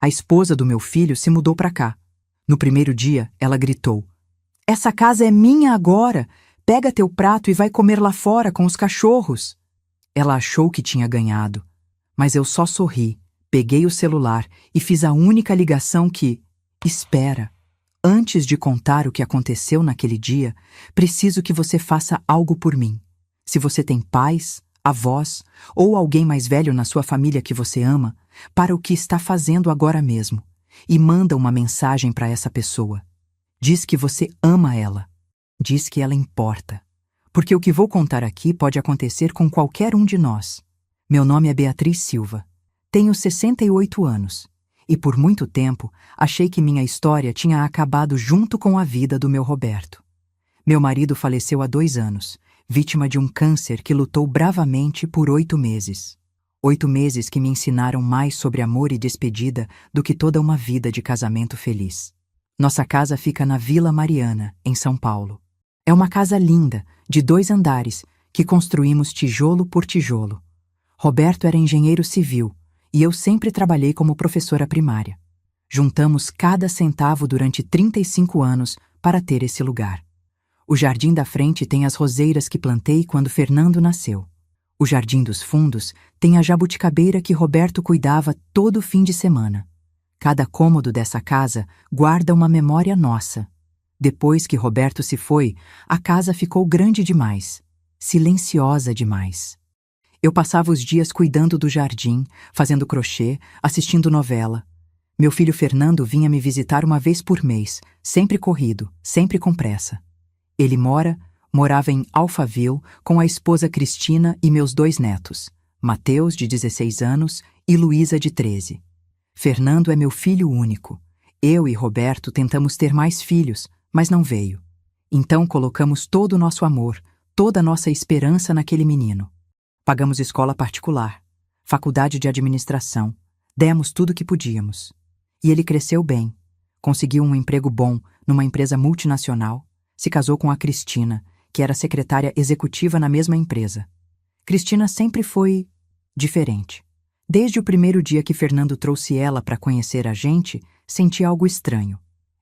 A esposa do meu filho se mudou para cá. No primeiro dia, ela gritou: "Essa casa é minha agora! Pega teu prato e vai comer lá fora com os cachorros!" Ela achou que tinha ganhado, mas eu só sorri, peguei o celular e fiz a única ligação que... Espera! Antes de contar o que aconteceu naquele dia, preciso que você faça algo por mim. Se você tem pais, avós ou alguém mais velho na sua família que você ama, para o que está fazendo agora mesmo e manda uma mensagem para essa pessoa. Diz que você ama ela. Diz que ela importa. Porque o que vou contar aqui pode acontecer com qualquer um de nós. Meu nome é Beatriz Silva. Tenho 68 anos. E por muito tempo, achei que minha história tinha acabado junto com a vida do meu Roberto. Meu marido faleceu há 2 anos, vítima de um câncer que lutou bravamente por 8 meses. 8 meses que me ensinaram mais sobre amor e despedida do que toda uma vida de casamento feliz. Nossa casa fica na Vila Mariana, em São Paulo. É uma casa linda, de 2 andares, que construímos tijolo por tijolo. Roberto era engenheiro civil e eu sempre trabalhei como professora primária. Juntamos cada centavo durante 35 anos para ter esse lugar. O jardim da frente tem as roseiras que plantei quando Fernando nasceu. O jardim dos fundos tem a jabuticabeira que Roberto cuidava todo fim de semana. Cada cômodo dessa casa guarda uma memória nossa. Depois que Roberto se foi, a casa ficou grande demais, silenciosa demais. Eu passava os dias cuidando do jardim, fazendo crochê, assistindo novela. Meu filho Fernando vinha me visitar uma vez por mês, sempre corrido, sempre com pressa. Ele morava em Alphaville com a esposa Cristina e meus 2 netos, Mateus, de 16 anos, e Luísa, de 13. Fernando é meu filho único. Eu e Roberto tentamos ter mais filhos, mas não veio. Então colocamos todo o nosso amor, toda a nossa esperança naquele menino. Pagamos escola particular, faculdade de administração, demos tudo o que podíamos. E ele cresceu bem, conseguiu um emprego bom numa empresa multinacional, se casou com a Cristina, que era secretária executiva na mesma empresa. Cristina sempre foi diferente. Desde o primeiro dia que Fernando trouxe ela para conhecer a gente, senti algo estranho.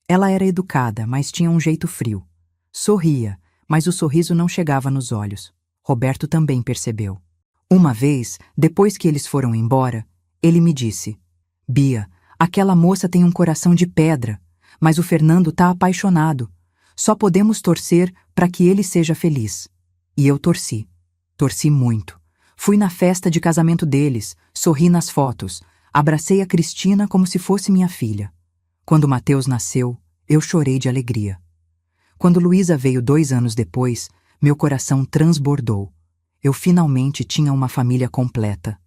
Ela era educada, mas tinha um jeito frio. Sorria, mas o sorriso não chegava nos olhos. Roberto também percebeu. Uma vez, depois que eles foram embora, ele me disse: "Bia, aquela moça tem um coração de pedra, mas o Fernando tá apaixonado. Só podemos torcer para que ele seja feliz." E eu torci. Torci muito. Fui na festa de casamento deles, sorri nas fotos, abracei a Cristina como se fosse minha filha. Quando Mateus nasceu, eu chorei de alegria. Quando Luísa veio 2 anos depois, meu coração transbordou. Eu finalmente tinha uma família completa.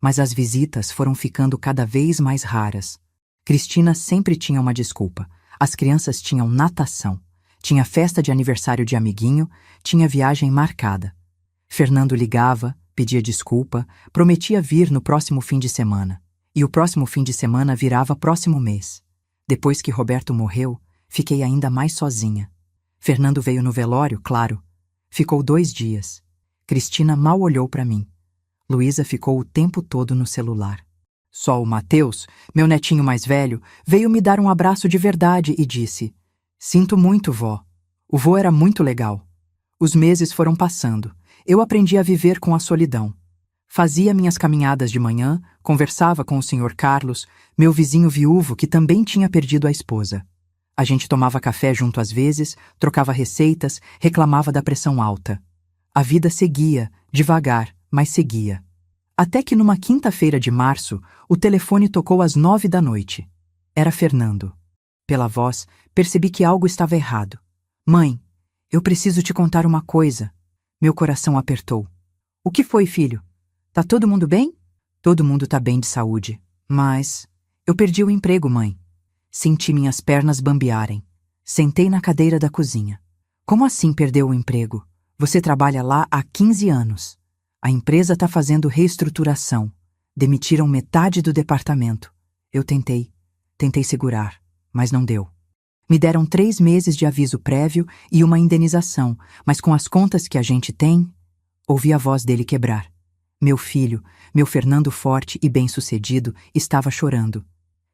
Mas as visitas foram ficando cada vez mais raras. Cristina sempre tinha uma desculpa. As crianças tinham natação. Tinha festa de aniversário de amiguinho, tinha viagem marcada. Fernando ligava, pedia desculpa, prometia vir no próximo fim de semana. E o próximo fim de semana virava próximo mês. Depois que Roberto morreu, fiquei ainda mais sozinha. Fernando veio no velório, claro. Ficou 2 dias. Cristina mal olhou para mim. Luísa ficou o tempo todo no celular. Só o Mateus, meu netinho mais velho, veio me dar um abraço de verdade e disse: "Sinto muito, vó. O vô era muito legal." Os meses foram passando. Eu aprendi a viver com a solidão. Fazia minhas caminhadas de manhã, conversava com o Sr. Carlos, meu vizinho viúvo que também tinha perdido a esposa. A gente tomava café junto às vezes, trocava receitas, reclamava da pressão alta. A vida seguia, devagar, mas seguia. Até que numa quinta-feira de março, o telefone tocou às 9 da noite. Era Fernando. Pela voz, percebi que algo estava errado. "Mãe, eu preciso te contar uma coisa." Meu coração apertou. "O que foi, filho? Tá todo mundo bem?" "Todo mundo tá bem de saúde. Mas... eu perdi o emprego, mãe." Senti minhas pernas bambearem. Sentei na cadeira da cozinha. "Como assim perdeu o emprego? Você trabalha lá há 15 anos. A empresa tá fazendo reestruturação. Demitiram metade do departamento." Eu tentei segurar, mas não deu. Me deram 3 meses de aviso prévio e uma indenização, mas com as contas que a gente tem... Ouvi a voz dele quebrar. Meu filho, meu Fernando forte e bem-sucedido, estava chorando.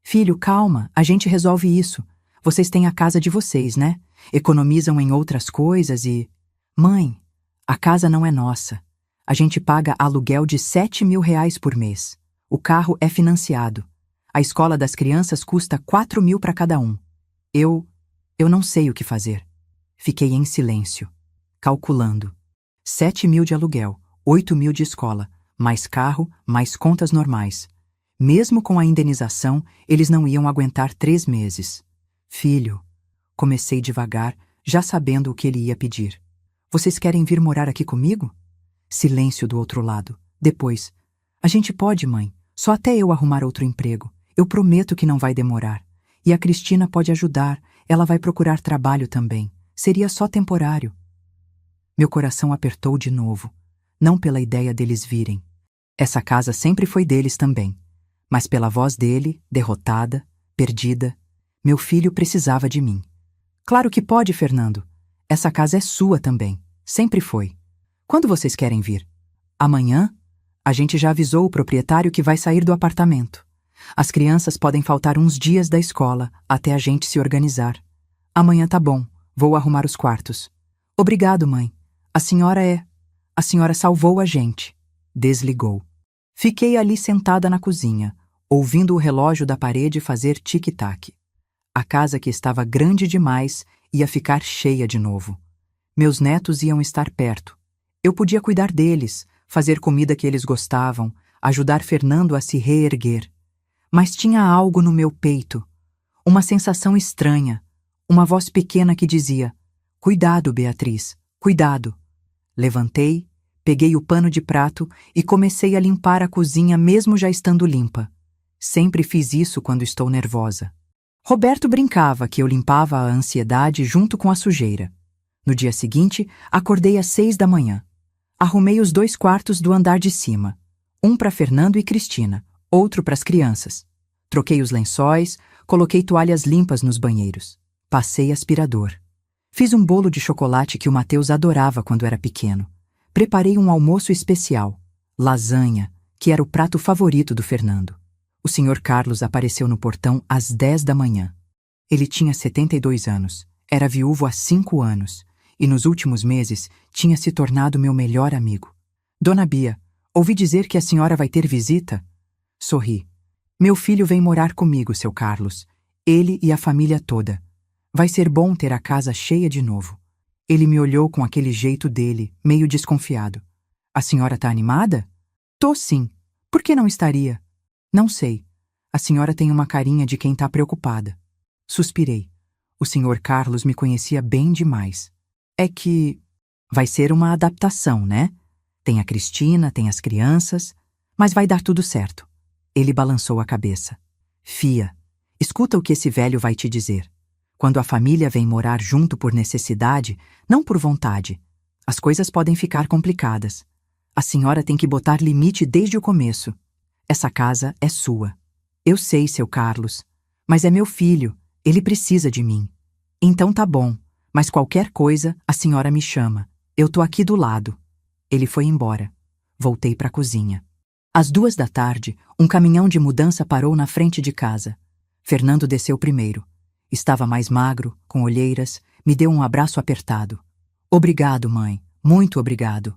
Filho, calma, a gente resolve isso. Vocês têm a casa de vocês, né? Economizam em outras coisas e... Mãe, a casa não é nossa. A gente paga aluguel de R$ 7.000 por mês. O carro é financiado. A escola das crianças custa 4.000 para cada um. Eu não sei o que fazer. Fiquei em silêncio, calculando. 7.000 de aluguel, 8.000 de escola, mais carro, mais contas normais. Mesmo com a indenização, eles não iam aguentar 3 meses. Filho, comecei devagar, já sabendo o que ele ia pedir. Vocês querem vir morar aqui comigo? Silêncio do outro lado. Depois, a gente pode, mãe, só até eu arrumar outro emprego. Eu prometo que não vai demorar. E a Cristina pode ajudar, ela vai procurar trabalho também. Seria só temporário. Meu coração apertou de novo, não pela ideia deles virem. Essa casa sempre foi deles também. Mas pela voz dele, derrotada, perdida, meu filho precisava de mim. Claro que pode, Fernando. Essa casa é sua também. Sempre foi. Quando vocês querem vir? Amanhã? A gente já avisou o proprietário que vai sair do apartamento. As crianças podem faltar uns dias da escola até a gente se organizar. Amanhã tá bom. Vou arrumar os quartos. Obrigado, mãe. A senhora salvou a gente. Desligou. Fiquei ali sentada na cozinha, ouvindo o relógio da parede fazer tic-tac. A casa que estava grande demais ia ficar cheia de novo. Meus netos iam estar perto. Eu podia cuidar deles, fazer comida que eles gostavam, ajudar Fernando a se reerguer. Mas tinha algo no meu peito, uma sensação estranha, uma voz pequena que dizia: "Cuidado, Beatriz, cuidado." Levantei, peguei o pano de prato e comecei a limpar a cozinha mesmo já estando limpa. Sempre fiz isso quando estou nervosa. Roberto brincava que eu limpava a ansiedade junto com a sujeira. No dia seguinte, acordei às 6 da manhã. Arrumei os 2 quartos do andar de cima. Um para Fernando e Cristina, outro para as crianças. Troquei os lençóis, coloquei toalhas limpas nos banheiros. Passei aspirador. Fiz um bolo de chocolate que o Mateus adorava quando era pequeno. Preparei um almoço especial, lasanha, que era o prato favorito do Fernando. O Sr. Carlos apareceu no portão às 10 da manhã. Ele tinha 72 anos, era viúvo há 5 anos e nos últimos meses tinha se tornado meu melhor amigo. Dona Bia, ouvi dizer que a senhora vai ter visita? Sorri. Meu filho vem morar comigo, seu Carlos. Ele e a família toda. Vai ser bom ter a casa cheia de novo. Ele me olhou com aquele jeito dele, meio desconfiado. A senhora tá animada? Tô sim. Por que não estaria? Não sei. A senhora tem uma carinha de quem tá preocupada. Suspirei. O senhor Carlos me conhecia bem demais. É que... vai ser uma adaptação, né? Tem a Cristina, tem as crianças, mas vai dar tudo certo. Ele balançou a cabeça. Fia, escuta o que esse velho vai te dizer. Quando a família vem morar junto por necessidade, não por vontade, as coisas podem ficar complicadas. A senhora tem que botar limite desde o começo. Essa casa é sua. Eu sei, seu Carlos, mas é meu filho, ele precisa de mim. Então tá bom, mas qualquer coisa a senhora me chama. Eu tô aqui do lado. Ele foi embora. Voltei para a cozinha. Às 2 da tarde, um caminhão de mudança parou na frente de casa. Fernando desceu primeiro. Estava mais magro, com olheiras, me deu um abraço apertado. Obrigado, mãe, muito obrigado.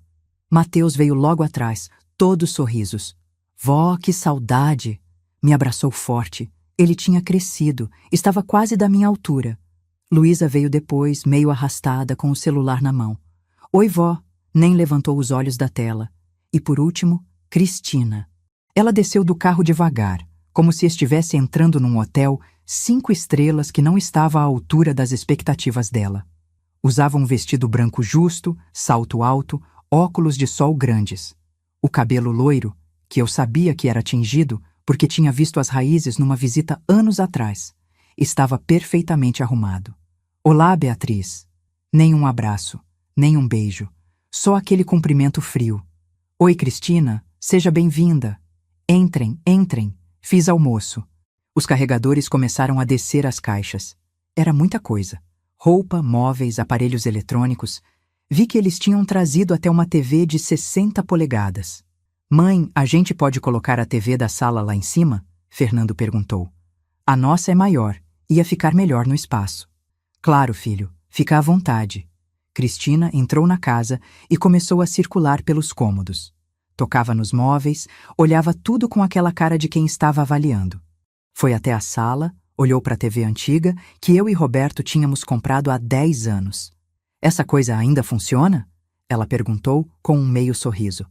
Mateus veio logo atrás, todos sorrisos. Vó, que saudade! Me abraçou forte. Ele tinha crescido, estava quase da minha altura. Luísa veio depois, meio arrastada, com o celular na mão. Oi, vó. Nem levantou os olhos da tela. E por último, Cristina. Ela desceu do carro devagar, como se estivesse entrando num hotel 5 estrelas que não estava à altura das expectativas dela. Usava um vestido branco justo, salto alto, óculos de sol grandes. O cabelo loiro, que eu sabia que era tingido porque tinha visto as raízes numa visita anos atrás, estava perfeitamente arrumado. Olá, Beatriz. Nem um abraço, nem um beijo, só aquele cumprimento frio. Oi, Cristina, seja bem-vinda. Entrem, entrem. Fiz almoço. Os carregadores começaram a descer as caixas. Era muita coisa. Roupa, móveis, aparelhos eletrônicos. Vi que eles tinham trazido até uma TV de 60 polegadas. Mãe, a gente pode colocar a TV da sala lá em cima? Fernando perguntou. A nossa é maior, ia ficar melhor no espaço. Claro, filho, fica à vontade. Cristina entrou na casa e começou a circular pelos cômodos. Tocava nos móveis, olhava tudo com aquela cara de quem estava avaliando. Foi até a sala, olhou para a TV antiga que eu e Roberto tínhamos comprado há 10 anos. Essa coisa ainda funciona? Ela perguntou com um meio sorriso.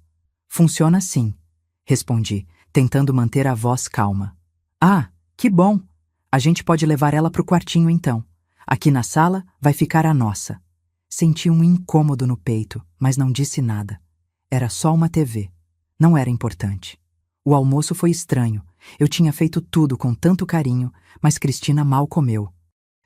Funciona sim, respondi, tentando manter a voz calma. Ah, que bom! A gente pode levar ela para o quartinho então. Aqui na sala vai ficar a nossa. Senti um incômodo no peito, mas não disse nada. Era só uma TV. Não era importante. O almoço foi estranho. Eu tinha feito tudo com tanto carinho, mas Cristina mal comeu.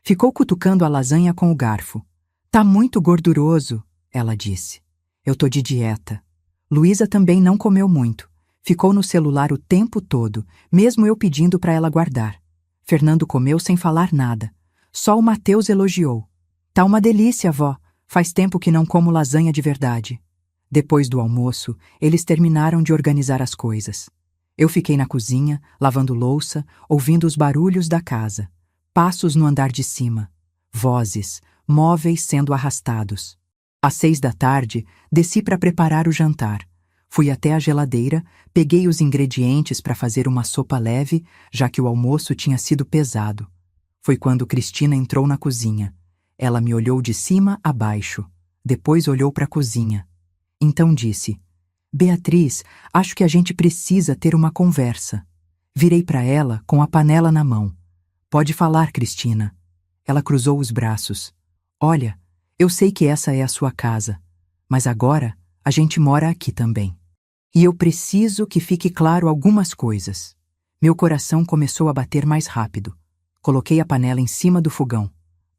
Ficou cutucando a lasanha com o garfo. Tá muito gorduroso, ela disse. Eu tô de dieta. Luísa também não comeu muito. Ficou no celular o tempo todo, mesmo eu pedindo para ela guardar. Fernando comeu sem falar nada. Só o Mateus elogiou. Tá uma delícia, vó. Faz tempo que não como lasanha de verdade. Depois do almoço, eles terminaram de organizar as coisas. Eu fiquei na cozinha, lavando louça, ouvindo os barulhos da casa. Passos no andar de cima. Vozes, móveis sendo arrastados. Às 6 da tarde, desci para preparar o jantar. Fui até a geladeira, peguei os ingredientes para fazer uma sopa leve, já que o almoço tinha sido pesado. Foi quando Cristina entrou na cozinha. Ela me olhou de cima a baixo. Depois olhou para a cozinha. Então disse: Beatriz, acho que a gente precisa ter uma conversa. Virei para ela com a panela na mão. Pode falar, Cristina. Ela cruzou os braços. Olha, eu sei que essa é a sua casa, mas agora a gente mora aqui também. E eu preciso que fique claro algumas coisas. Meu coração começou a bater mais rápido. Coloquei a panela em cima do fogão.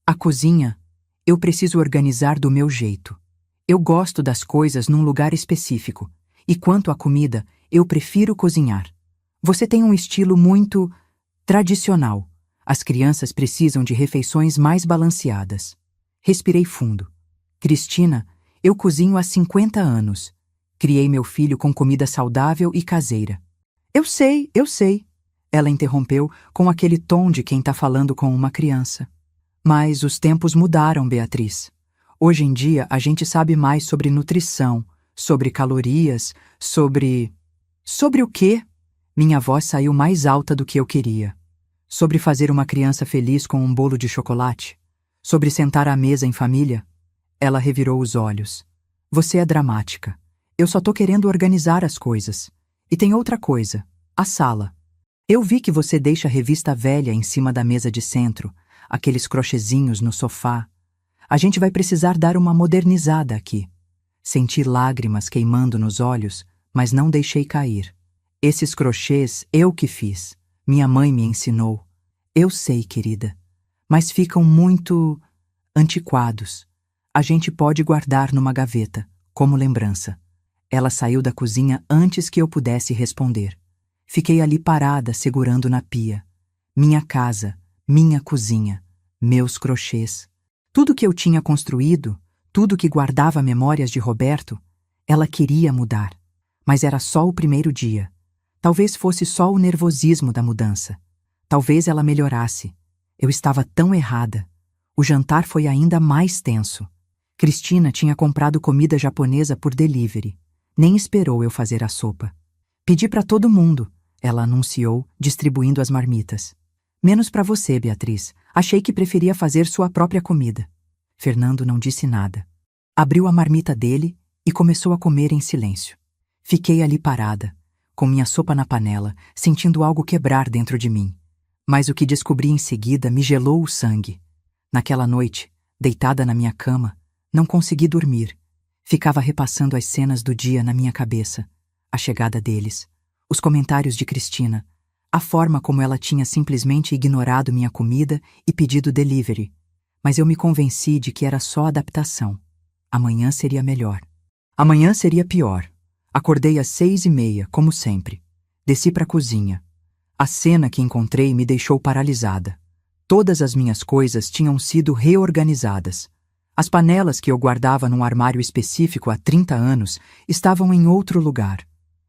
A cozinha, eu preciso organizar do meu jeito. Eu gosto das coisas num lugar específico. E quanto à comida, eu prefiro cozinhar. Você tem um estilo muito tradicional. As crianças precisam de refeições mais balanceadas. Respirei fundo. Cristina, eu cozinho há 50 anos. Criei meu filho com comida saudável e caseira. Eu sei. Ela interrompeu com aquele tom de quem está falando com uma criança. Mas os tempos mudaram, Beatriz. Hoje em dia a gente sabe mais sobre nutrição, sobre calorias, sobre... Sobre o quê? Minha voz saiu mais alta do que eu queria. Sobre fazer uma criança feliz com um bolo de chocolate? Sobre sentar à mesa em família? Ela revirou os olhos. Você é dramática. Eu só tô querendo organizar as coisas. E tem outra coisa. A sala. Eu vi que você deixa a revista velha em cima da mesa de centro, aqueles crochêzinhos no sofá. A gente vai precisar dar uma modernizada aqui. Senti lágrimas queimando nos olhos, mas não deixei cair. Esses crochês eu que fiz. Minha mãe me ensinou. Eu sei, querida. Mas ficam muito antiquados. A gente pode guardar numa gaveta, como lembrança. Ela saiu da cozinha antes que eu pudesse responder. Fiquei ali parada, segurando na pia. Minha casa, minha cozinha, meus crochês. Tudo que eu tinha construído, tudo que guardava memórias de Roberto, ela queria mudar. Mas era só o primeiro dia. Talvez fosse só o nervosismo da mudança. Talvez ela melhorasse. Eu estava tão errada. O jantar foi ainda mais tenso. Cristina tinha comprado comida japonesa por delivery. Nem esperou eu fazer a sopa. Pedi para todo mundo, ela anunciou, distribuindo as marmitas. Menos para você, Beatriz. Achei que preferia fazer sua própria comida. Fernando não disse nada. Abriu a marmita dele e começou a comer em silêncio. Fiquei ali parada, com minha sopa na panela, sentindo algo quebrar dentro de mim. Mas o que descobri em seguida me gelou o sangue. Naquela noite, deitada na minha cama, não consegui dormir. Ficava repassando as cenas do dia na minha cabeça. A chegada deles, os comentários de Cristina, a forma como ela tinha simplesmente ignorado minha comida e pedido delivery. Mas eu me convenci de que era só adaptação. Amanhã seria melhor. Amanhã seria pior. Acordei às 6h30, como sempre. Desci para a cozinha. A cena que encontrei me deixou paralisada. Todas as minhas coisas tinham sido reorganizadas. As panelas que eu guardava num armário específico há 30 anos estavam em outro lugar.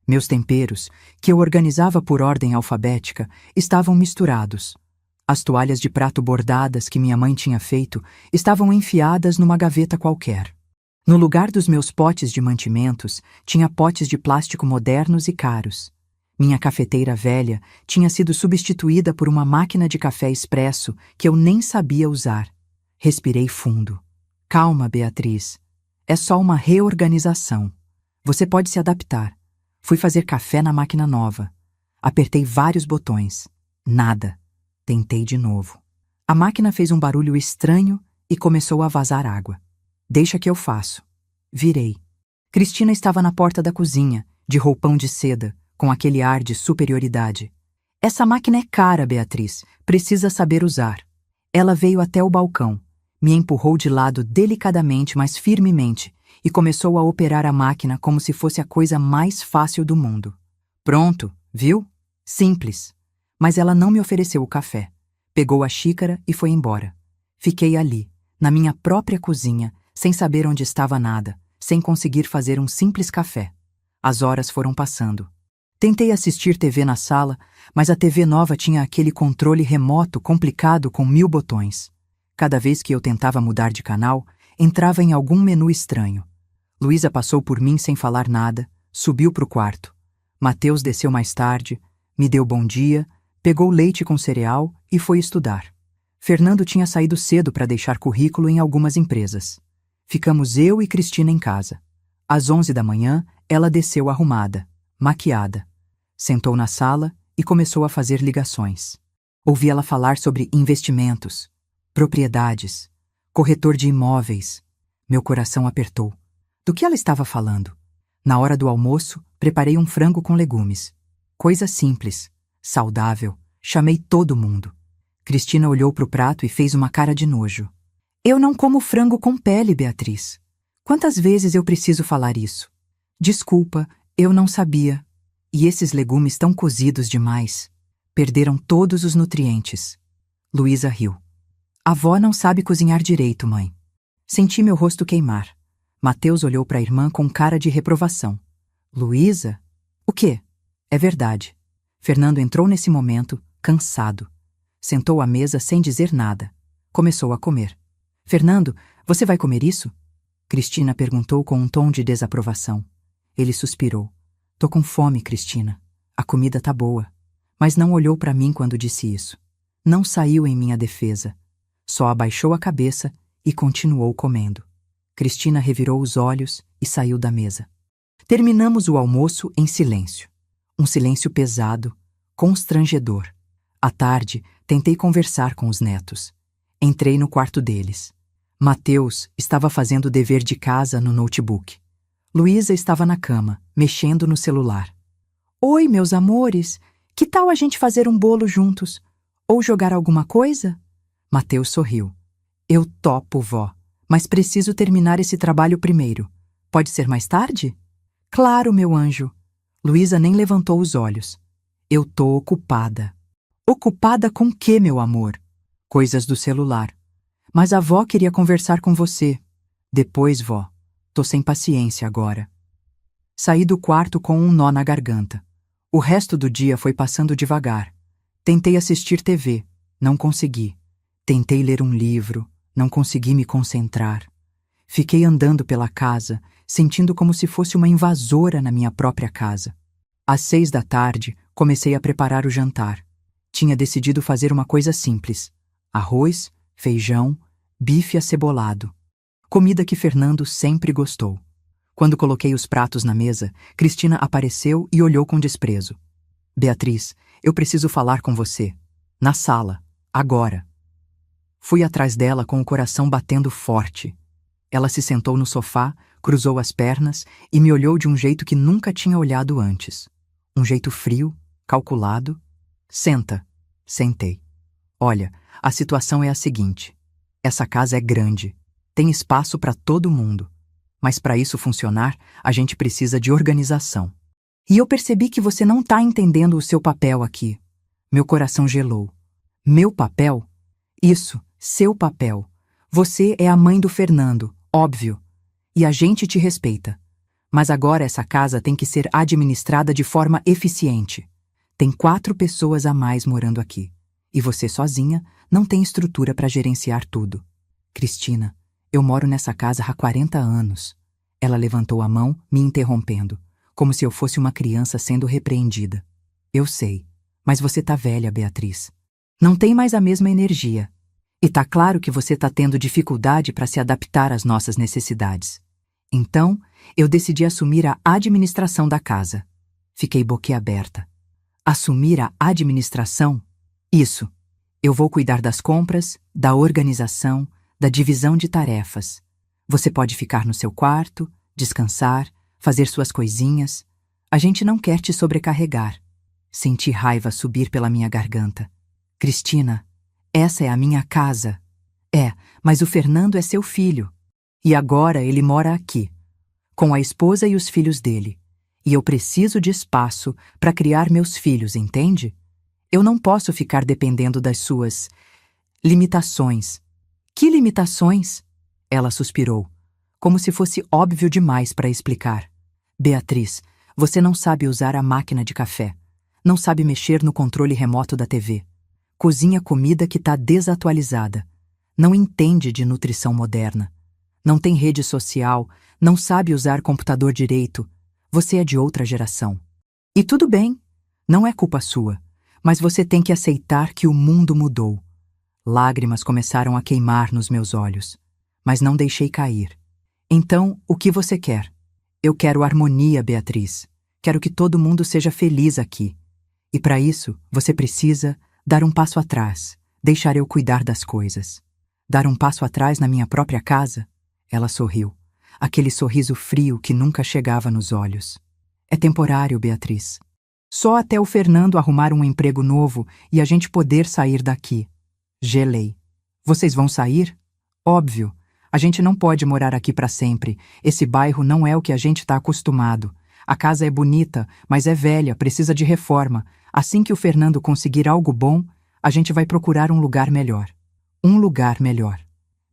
Meus temperos, que eu organizava por ordem alfabética, estavam misturados. As toalhas de prato bordadas que minha mãe tinha feito estavam enfiadas numa gaveta qualquer. No lugar dos meus potes de mantimentos, tinha potes de plástico modernos e caros. Minha cafeteira velha tinha sido substituída por uma máquina de café expresso que eu nem sabia usar. Respirei fundo. Calma, Beatriz. É só uma reorganização. Você pode se adaptar. Fui fazer café na máquina nova. Apertei vários botões. Nada. Tentei de novo. A máquina fez um barulho estranho e começou a vazar água. Deixa que eu faço. Virei. Cristina estava na porta da cozinha, de roupão de seda, com aquele ar de superioridade. Essa máquina é cara, Beatriz. Precisa saber usar. Ela veio até o balcão, me empurrou de lado delicadamente, mas firmemente, e começou a operar a máquina como se fosse a coisa mais fácil do mundo. Pronto, viu? Simples. Mas ela não me ofereceu o café. Pegou a xícara e foi embora. Fiquei ali, na minha própria cozinha, sem saber onde estava nada, sem conseguir fazer um simples café. As horas foram passando. Tentei assistir TV na sala, mas a TV nova tinha aquele controle remoto complicado com 1000 botões. Cada vez que eu tentava mudar de canal, entrava em algum menu estranho. Luísa passou por mim sem falar nada, subiu para o quarto. Mateus desceu mais tarde, me deu bom dia, pegou leite com cereal e foi estudar. Fernando tinha saído cedo para deixar currículo em algumas empresas. Ficamos eu e Cristina em casa. Às 11 da manhã, ela desceu arrumada, maquiada. Sentou na sala e começou a fazer ligações. Ouvi ela falar sobre investimentos, propriedades, corretor de imóveis. Meu coração apertou. Do que ela estava falando? Na hora do almoço, preparei um frango com legumes. Coisa simples, saudável. Chamei todo mundo. Cristina olhou para o prato e fez uma cara de nojo. Eu não como frango com pele, Beatriz. Quantas vezes eu preciso falar isso? Desculpa, eu não sabia. E esses legumes tão cozidos demais. Perderam todos os nutrientes. Luísa riu. A avó não sabe cozinhar direito, mãe. Senti meu rosto queimar. Mateus olhou para a irmã com cara de reprovação. Luísa? O quê? É verdade. Fernando entrou nesse momento, cansado. Sentou à mesa sem dizer nada. Começou a comer. Fernando, você vai comer isso? Cristina perguntou com um tom de desaprovação. Ele suspirou. Tô com fome, Cristina. A comida tá boa. Mas não olhou para mim quando disse isso. Não saiu em minha defesa. Só abaixou a cabeça e continuou comendo. Cristina revirou os olhos e saiu da mesa. Terminamos o almoço em silêncio. Um silêncio pesado, constrangedor. À tarde, tentei conversar com os netos. Entrei no quarto deles. Mateus estava fazendo o dever de casa no notebook. Luísa estava na cama, mexendo no celular. Oi, meus amores, que tal a gente fazer um bolo juntos? Ou jogar alguma coisa? Mateus sorriu. Eu topo, vó, mas preciso terminar esse trabalho primeiro. Pode ser mais tarde? Claro, meu anjo. Luísa nem levantou os olhos. Eu tô ocupada. Ocupada com quê, meu amor? Coisas do celular. Mas a vó queria conversar com você. Depois, vó. Tô sem paciência agora. Saí do quarto com um nó na garganta. O resto do dia foi passando devagar. Tentei assistir TV. Não consegui. Tentei ler um livro. Não consegui me concentrar. Fiquei andando pela casa, sentindo como se fosse uma invasora na minha própria casa. Às 6 da tarde, comecei a preparar o jantar. Tinha decidido fazer uma coisa simples. Arroz, feijão, bife acebolado. Comida que Fernando sempre gostou. Quando coloquei os pratos na mesa, Cristina apareceu e olhou com desprezo. Beatriz, eu preciso falar com você. Na sala. Agora. Fui atrás dela com o coração batendo forte. Ela se sentou no sofá, cruzou as pernas e me olhou de um jeito que nunca tinha olhado antes. Um jeito frio, calculado. Senta. Sentei. Olha, a situação é a seguinte. Essa casa é grande. Tem espaço para todo mundo. Mas para isso funcionar, a gente precisa de organização. E eu percebi que você não está entendendo o seu papel aqui. Meu coração gelou. Meu papel? Isso, seu papel. Você é a mãe do Fernando, óbvio. E a gente te respeita. Mas agora essa casa tem que ser administrada de forma eficiente. Tem 4 pessoas a mais morando aqui. E você sozinha não tem estrutura para gerenciar tudo. Cristina, eu moro nessa casa há 40 anos. Ela levantou a mão, me interrompendo, como se eu fosse uma criança sendo repreendida. Eu sei, mas você tá velha, Beatriz. Não tem mais a mesma energia. E tá claro que você tá tendo dificuldade para se adaptar às nossas necessidades. Então, eu decidi assumir a administração da casa. Fiquei boquiaberta. Assumir a administração? Isso. Eu vou cuidar das compras, da organização, da divisão de tarefas. Você pode ficar no seu quarto, descansar, fazer suas coisinhas. A gente não quer te sobrecarregar. Senti raiva subir pela minha garganta. Cristina, essa é a minha casa. É, mas o Fernando é seu filho. E agora ele mora aqui, com a esposa e os filhos dele. E eu preciso de espaço para criar meus filhos, entende? Eu não posso ficar dependendo das suas limitações. Que limitações? Ela suspirou, como se fosse óbvio demais para explicar. Beatriz, você não sabe usar a máquina de café. Não sabe mexer no controle remoto da TV. Cozinha comida que está desatualizada. Não entende de nutrição moderna. Não tem rede social, não sabe usar computador direito. Você é de outra geração. E tudo bem, não é culpa sua, mas você tem que aceitar que o mundo mudou. Lágrimas começaram a queimar nos meus olhos, mas não deixei cair. Então, o que você quer? Eu quero harmonia, Beatriz. Quero que todo mundo seja feliz aqui. E para isso, você precisa dar um passo atrás, deixar eu cuidar das coisas. Dar um passo atrás na minha própria casa? Ela sorriu, aquele sorriso frio que nunca chegava nos olhos. É temporário, Beatriz. Só até o Fernando arrumar um emprego novo e a gente poder sair daqui. Gelei. Vocês vão sair? Óbvio. A gente não pode morar aqui para sempre. Esse bairro não é o que a gente está acostumado. A casa é bonita, mas é velha, precisa de reforma. Assim que o Fernando conseguir algo bom, a gente vai procurar um lugar melhor. Um lugar melhor.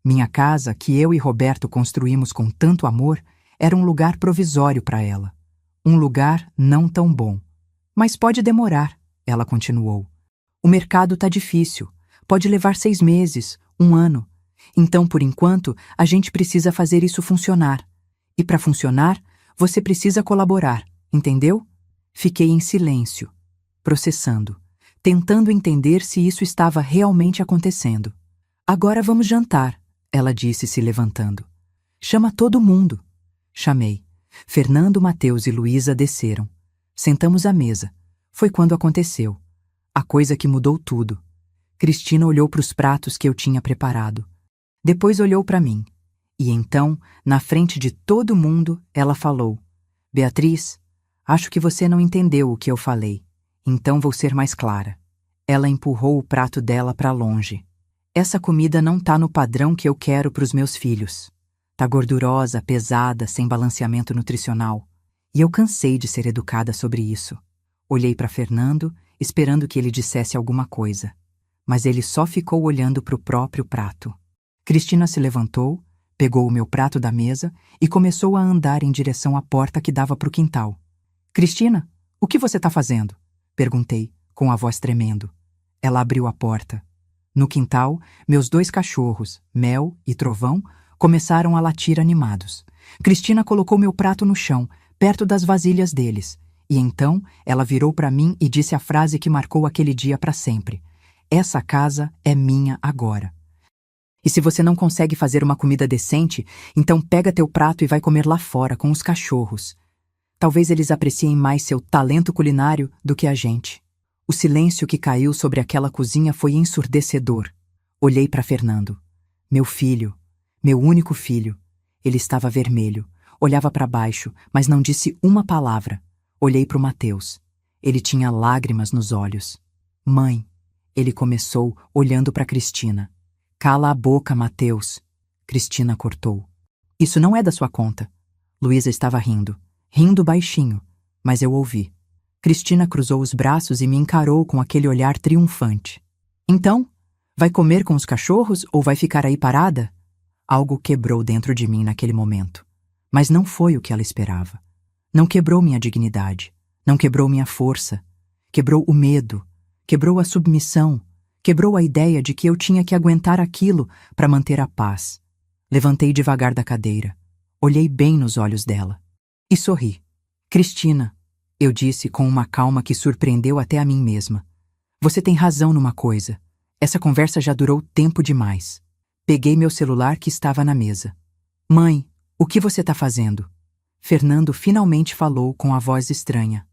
Minha casa, que eu e Roberto construímos com tanto amor, era um lugar provisório para ela. Um lugar não tão bom. Mas pode demorar, ela continuou. O mercado tá difícil. Pode levar 6 meses, 1 ano. Então, por enquanto, a gente precisa fazer isso funcionar. E para funcionar, você precisa colaborar, entendeu? Fiquei em silêncio, processando, tentando entender se isso estava realmente acontecendo. Agora vamos jantar, ela disse, se levantando. Chama todo mundo. Chamei. Fernando, Mateus e Luísa desceram. Sentamos à mesa. Foi quando aconteceu. A coisa que mudou tudo. Cristina olhou para os pratos que eu tinha preparado. Depois olhou para mim. E então, na frente de todo mundo, ela falou: Beatriz, acho que você não entendeu o que eu falei. Então vou ser mais clara. Ela empurrou o prato dela para longe. Essa comida não tá no padrão que eu quero para os meus filhos. Tá gordurosa, pesada, sem balanceamento nutricional. E eu cansei de ser educada sobre isso. Olhei para Fernando, esperando que ele dissesse alguma coisa. Mas ele só ficou olhando para o próprio prato. Cristina se levantou, pegou o meu prato da mesa e começou a andar em direção à porta que dava para o quintal. Cristina, o que você tá fazendo? Perguntei, com a voz tremendo. Ela abriu a porta. No quintal, meus 2 cachorros, Mel e Trovão, começaram a latir animados. Cristina colocou meu prato no chão, perto das vasilhas deles. E então, ela virou para mim e disse a frase que marcou aquele dia para sempre. Essa casa é minha agora. E se você não consegue fazer uma comida decente, então pega teu prato e vai comer lá fora com os cachorros. Talvez eles apreciem mais seu talento culinário do que a gente. O silêncio que caiu sobre aquela cozinha foi ensurdecedor. Olhei para Fernando. Meu filho, meu único filho. Ele estava vermelho. Olhava para baixo, mas não disse uma palavra. Olhei para o Mateus. Ele tinha lágrimas nos olhos. Mãe, ele começou olhando para Cristina. Cala a boca, Mateus. Cristina cortou. Isso não é da sua conta. Luísa estava rindo. Rindo baixinho, mas eu ouvi. Cristina cruzou os braços e me encarou com aquele olhar triunfante. Então, vai comer com os cachorros ou vai ficar aí parada? Algo quebrou dentro de mim naquele momento. Mas não foi o que ela esperava. Não quebrou minha dignidade. Não quebrou minha força. Quebrou o medo. Quebrou a submissão. Quebrou a ideia de que eu tinha que aguentar aquilo para manter a paz. Levantei devagar da cadeira. Olhei bem nos olhos dela. E sorri. Cristina, eu disse com uma calma que surpreendeu até a mim mesma. Você tem razão numa coisa. Essa conversa já durou tempo demais. Peguei meu celular que estava na mesa. Mãe, o que você está fazendo? Fernando finalmente falou com a voz estranha.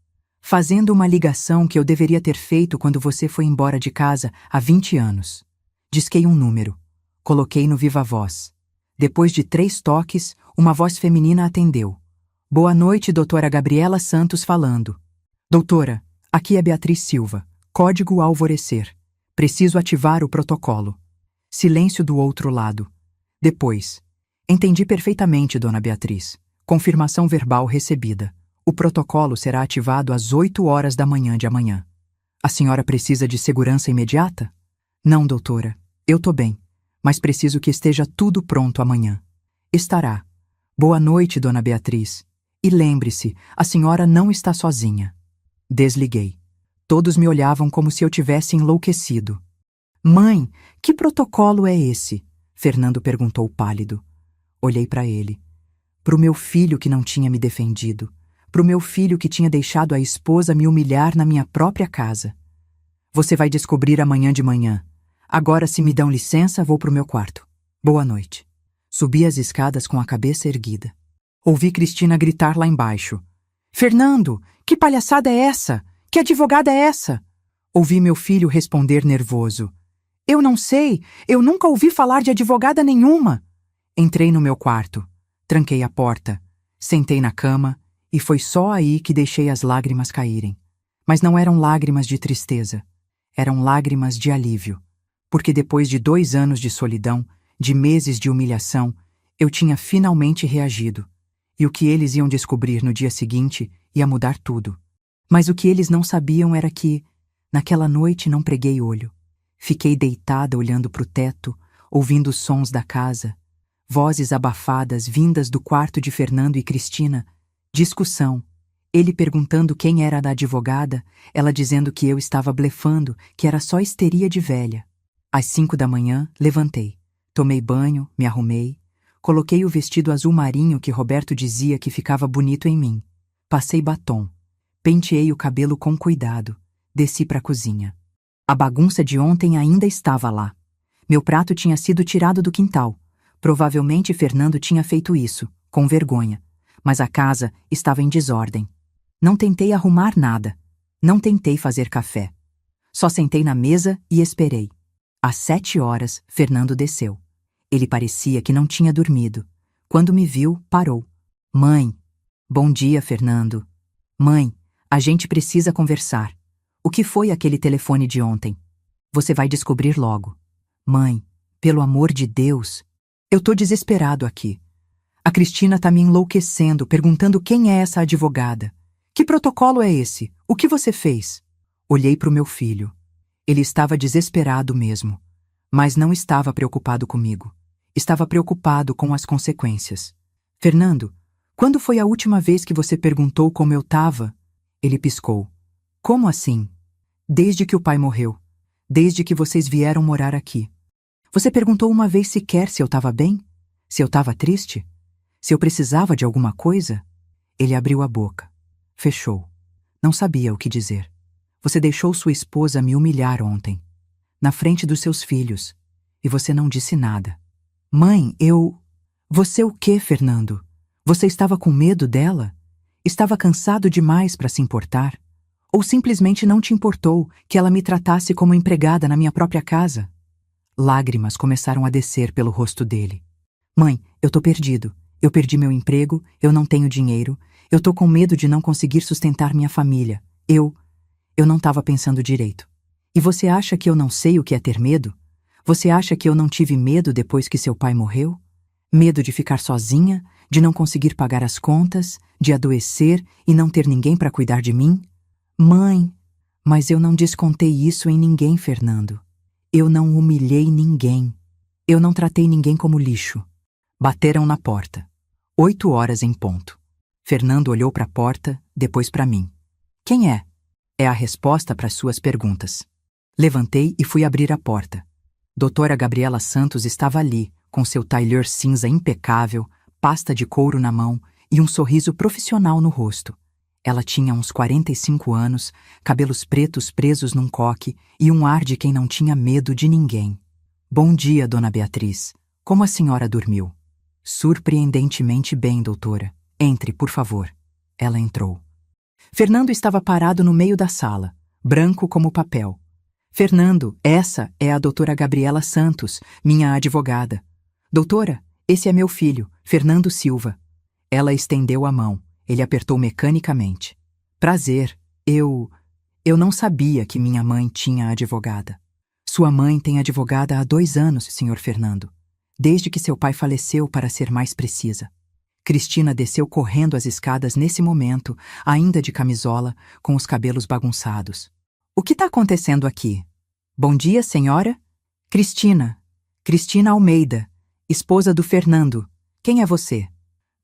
Fazendo uma ligação que eu deveria ter feito quando você foi embora de casa há 20 anos. Disquei um número. Coloquei no viva voz. Depois de 3 toques, uma voz feminina atendeu. Boa noite, doutora Gabriela Santos falando. Doutora, aqui é Beatriz Silva. Código Alvorecer. Preciso ativar o protocolo. Silêncio do outro lado. Depois. Entendi perfeitamente, dona Beatriz. Confirmação verbal recebida. O protocolo será ativado às 8 horas da manhã de amanhã. A senhora precisa de segurança imediata? Não, doutora. Eu tô bem. Mas preciso que esteja tudo pronto amanhã. Estará. Boa noite, dona Beatriz. E lembre-se, a senhora não está sozinha. Desliguei. Todos me olhavam como se eu tivesse enlouquecido. Mãe, que protocolo é esse? Fernando perguntou pálido. Olhei para ele. Pro meu filho que não tinha me defendido. Pro meu filho que tinha deixado a esposa me humilhar na minha própria casa. Você vai descobrir amanhã de manhã. Agora, se me dão licença, vou pro meu quarto. Boa noite. Subi as escadas com a cabeça erguida. Ouvi Cristina gritar lá embaixo. Fernando, que palhaçada é essa? Que advogada é essa? Ouvi meu filho responder nervoso. Eu não sei, eu nunca ouvi falar de advogada nenhuma. Entrei no meu quarto. Tranquei a porta. Sentei na cama e foi só aí que deixei as lágrimas caírem. Mas não eram lágrimas de tristeza. Eram lágrimas de alívio. Porque depois de 2 anos de solidão, de meses de humilhação, eu tinha finalmente reagido. E o que eles iam descobrir no dia seguinte ia mudar tudo. Mas o que eles não sabiam era que, naquela noite, não preguei olho. Fiquei deitada olhando para o teto, ouvindo os sons da casa, vozes abafadas vindas do quarto de Fernando e Cristina, discussão, ele perguntando quem era a advogada, ela dizendo que eu estava blefando, que era só histeria de velha. Às 5 da manhã, levantei, tomei banho, me arrumei, coloquei o vestido azul marinho que Roberto dizia que ficava bonito em mim, passei batom, penteei o cabelo com cuidado, desci para a cozinha. A bagunça de ontem ainda estava lá. Meu prato tinha sido tirado do quintal. Provavelmente Fernando tinha feito isso, com vergonha. Mas a casa estava em desordem. Não tentei arrumar nada. Não tentei fazer café. Só sentei na mesa e esperei. Às 7 horas, Fernando desceu. Ele parecia que não tinha dormido. Quando me viu, parou. Mãe. Bom dia, Fernando. Mãe, a gente precisa conversar. O que foi aquele telefone de ontem? Você vai descobrir logo. Mãe, pelo amor de Deus. Eu tô desesperado aqui. A Cristina tá me enlouquecendo, perguntando quem é essa advogada. Que protocolo é esse? O que você fez? Olhei para o meu filho. Ele estava desesperado mesmo. Mas não estava preocupado comigo. Estava preocupado com as consequências. Fernando, quando foi a última vez que você perguntou como eu tava? Ele piscou. Como assim? Desde que o pai morreu. Desde que vocês vieram morar aqui. Você perguntou uma vez sequer se eu estava bem? Se eu estava triste? Se eu precisava de alguma coisa? Ele abriu a boca. Fechou. Não sabia o que dizer. Você deixou sua esposa me humilhar ontem. Na frente dos seus filhos. E você não disse nada. Mãe, eu... Você o quê, Fernando? Você estava com medo dela? Estava cansado demais para se importar? Ou simplesmente não te importou que ela me tratasse como empregada na minha própria casa? Lágrimas começaram a descer pelo rosto dele. Mãe, eu tô perdido. Eu perdi meu emprego, eu não tenho dinheiro, eu tô com medo de não conseguir sustentar minha família. Eu não estava pensando direito. E você acha que eu não sei o que é ter medo? Você acha que eu não tive medo depois que seu pai morreu? Medo de ficar sozinha, de não conseguir pagar as contas, de adoecer e não ter ninguém para cuidar de mim? Mãe, mas eu não descontei isso em ninguém, Fernando. Eu não humilhei ninguém. Eu não tratei ninguém como lixo. Bateram na porta. 8 horas em ponto. Fernando olhou para a porta, depois para mim. Quem é? É a resposta para suas perguntas. Levantei e fui abrir a porta. Doutora Gabriela Santos estava ali, com seu tailleur cinza impecável, pasta de couro na mão e um sorriso profissional no rosto. Ela tinha uns 45 anos, cabelos pretos presos num coque e um ar de quem não tinha medo de ninguém. Bom dia, dona Beatriz. Como a senhora dormiu? Surpreendentemente bem, doutora. Entre, por favor. Ela entrou. Fernando estava parado no meio da sala, branco como papel. Fernando, essa é a doutora Gabriela Santos, minha advogada. Doutora, esse é meu filho, Fernando Silva. Ela estendeu a mão. Ele apertou mecanicamente. Prazer, eu não sabia que minha mãe tinha advogada. Sua mãe tem advogada há 2 anos, senhor Fernando. Desde que seu pai faleceu, para ser mais precisa. Cristina desceu correndo as escadas nesse momento, ainda de camisola, com os cabelos bagunçados. O que está acontecendo aqui? Bom dia, senhora? Cristina Almeida, esposa do Fernando. Quem é você?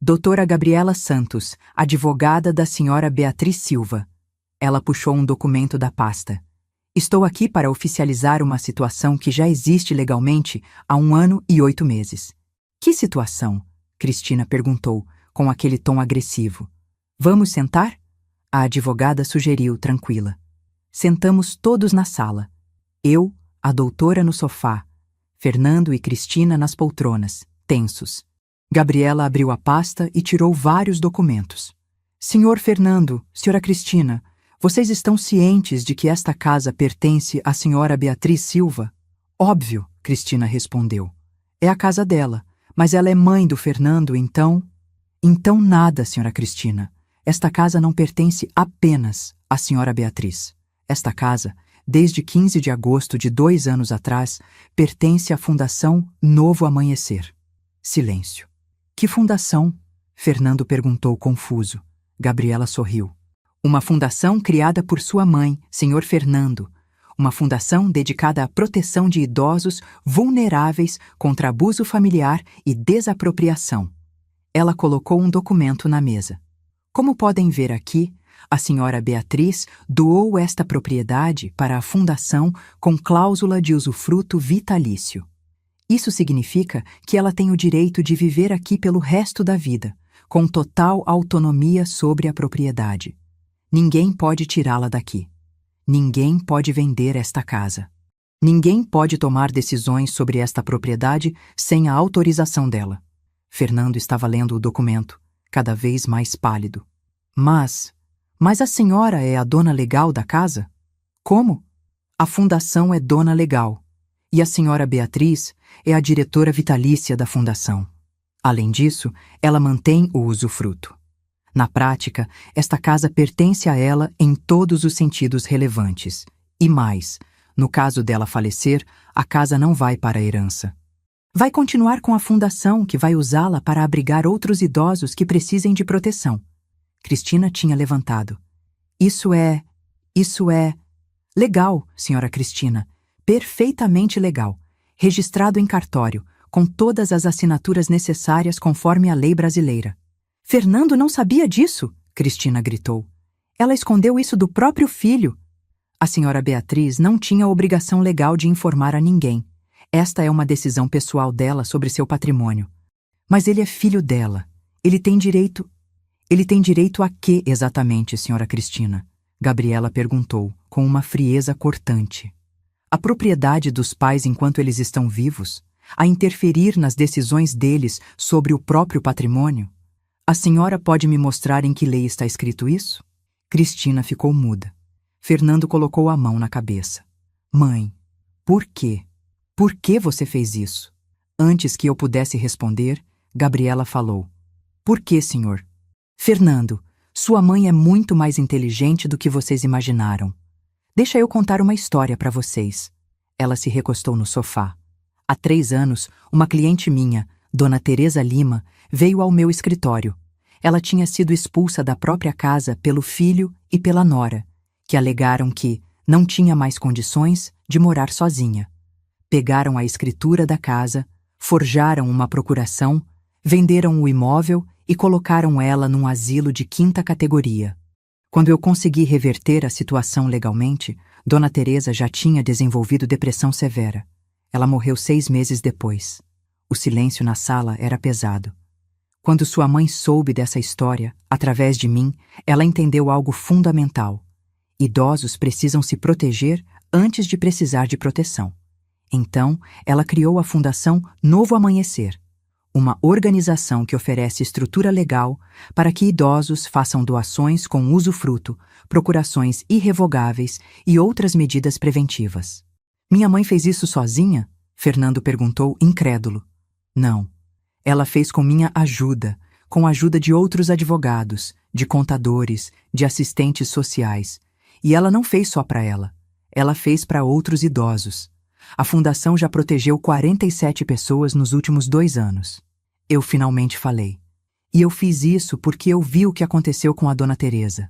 Doutora Gabriela Santos, advogada da senhora Beatriz Silva. Ela puxou um documento da pasta. Estou aqui para oficializar uma situação que já existe legalmente há 1 ano e 8 meses. Que situação? Cristina perguntou, com aquele tom agressivo. Vamos sentar? A advogada sugeriu, tranquila. Sentamos todos na sala. Eu, a doutora no sofá, Fernando e Cristina nas poltronas, tensos. Gabriela abriu a pasta e tirou vários documentos. Senhor Fernando, senhora Cristina, vocês estão cientes de que esta casa pertence à senhora Beatriz Silva? Óbvio, Cristina respondeu. É a casa dela, mas ela é mãe do Fernando, então... Então nada, senhora Cristina. Esta casa não pertence apenas à senhora Beatriz. Esta casa, desde 15 de agosto de 2 anos atrás, pertence à Fundação Novo Amanhecer. Silêncio. Que fundação? Fernando perguntou confuso. Gabriela sorriu. Uma fundação criada por sua mãe, senhor Fernando. Uma fundação dedicada à proteção de idosos vulneráveis contra abuso familiar e desapropriação. Ela colocou um documento na mesa. Como podem ver aqui, a senhora Beatriz doou esta propriedade para a fundação com cláusula de usufruto vitalício. Isso significa que ela tem o direito de viver aqui pelo resto da vida, com total autonomia sobre a propriedade. Ninguém pode tirá-la daqui. Ninguém pode vender esta casa. Ninguém pode tomar decisões sobre esta propriedade sem a autorização dela. Fernando estava lendo o documento, cada vez mais pálido. Mas a senhora é a dona legal da casa? Como? A fundação é dona legal. E a senhora Beatriz é a diretora vitalícia da fundação. Além disso, ela mantém o usufruto. Na prática, esta casa pertence a ela em todos os sentidos relevantes. E mais, no caso dela falecer, a casa não vai para a herança. Vai continuar com a fundação, que vai usá-la para abrigar outros idosos que precisem de proteção. Cristina tinha levantado. Isso é legal, senhora Cristina. Perfeitamente legal. Registrado em cartório, com todas as assinaturas necessárias conforme a lei brasileira. Fernando não sabia disso, Cristina gritou. Ela escondeu isso do próprio filho. A senhora Beatriz não tinha obrigação legal de informar a ninguém. Esta é uma decisão pessoal dela sobre seu patrimônio. Mas ele é filho dela. Ele tem direito a quê exatamente, senhora Cristina? Gabriela perguntou, com uma frieza cortante. A propriedade dos pais enquanto eles estão vivos? A interferir nas decisões deles sobre o próprio patrimônio? A senhora pode me mostrar em que lei está escrito isso? Cristina ficou muda. Fernando colocou a mão na cabeça. Mãe, por quê? Por que você fez isso? Antes que eu pudesse responder, Gabriela falou. Por que, senhor? Fernando, sua mãe é muito mais inteligente do que vocês imaginaram. Deixa eu contar uma história para vocês. Ela se recostou no sofá. Há 3 anos, uma cliente minha, Dona Teresa Lima, veio ao meu escritório. Ela tinha sido expulsa da própria casa pelo filho e pela nora, que alegaram que não tinha mais condições de morar sozinha. Pegaram a escritura da casa, forjaram uma procuração, venderam o imóvel e colocaram ela num asilo de 5ª categoria. Quando eu consegui reverter a situação legalmente, Dona Teresa já tinha desenvolvido depressão severa. Ela morreu 6 meses depois. O silêncio na sala era pesado. Quando sua mãe soube dessa história, através de mim, ela entendeu algo fundamental. Idosos precisam se proteger antes de precisar de proteção. Então, ela criou a Fundação Novo Amanhecer, uma organização que oferece estrutura legal para que idosos façam doações com usufruto, procurações irrevogáveis e outras medidas preventivas. Minha mãe fez isso sozinha? Fernando perguntou, incrédulo. Não. Ela fez com minha ajuda, com a ajuda de outros advogados, de contadores, de assistentes sociais. E ela não fez só para ela. Ela fez para outros idosos. A fundação já protegeu 47 pessoas nos últimos 2 anos. Eu finalmente falei. E eu fiz isso porque eu vi o que aconteceu com a Dona Teresa.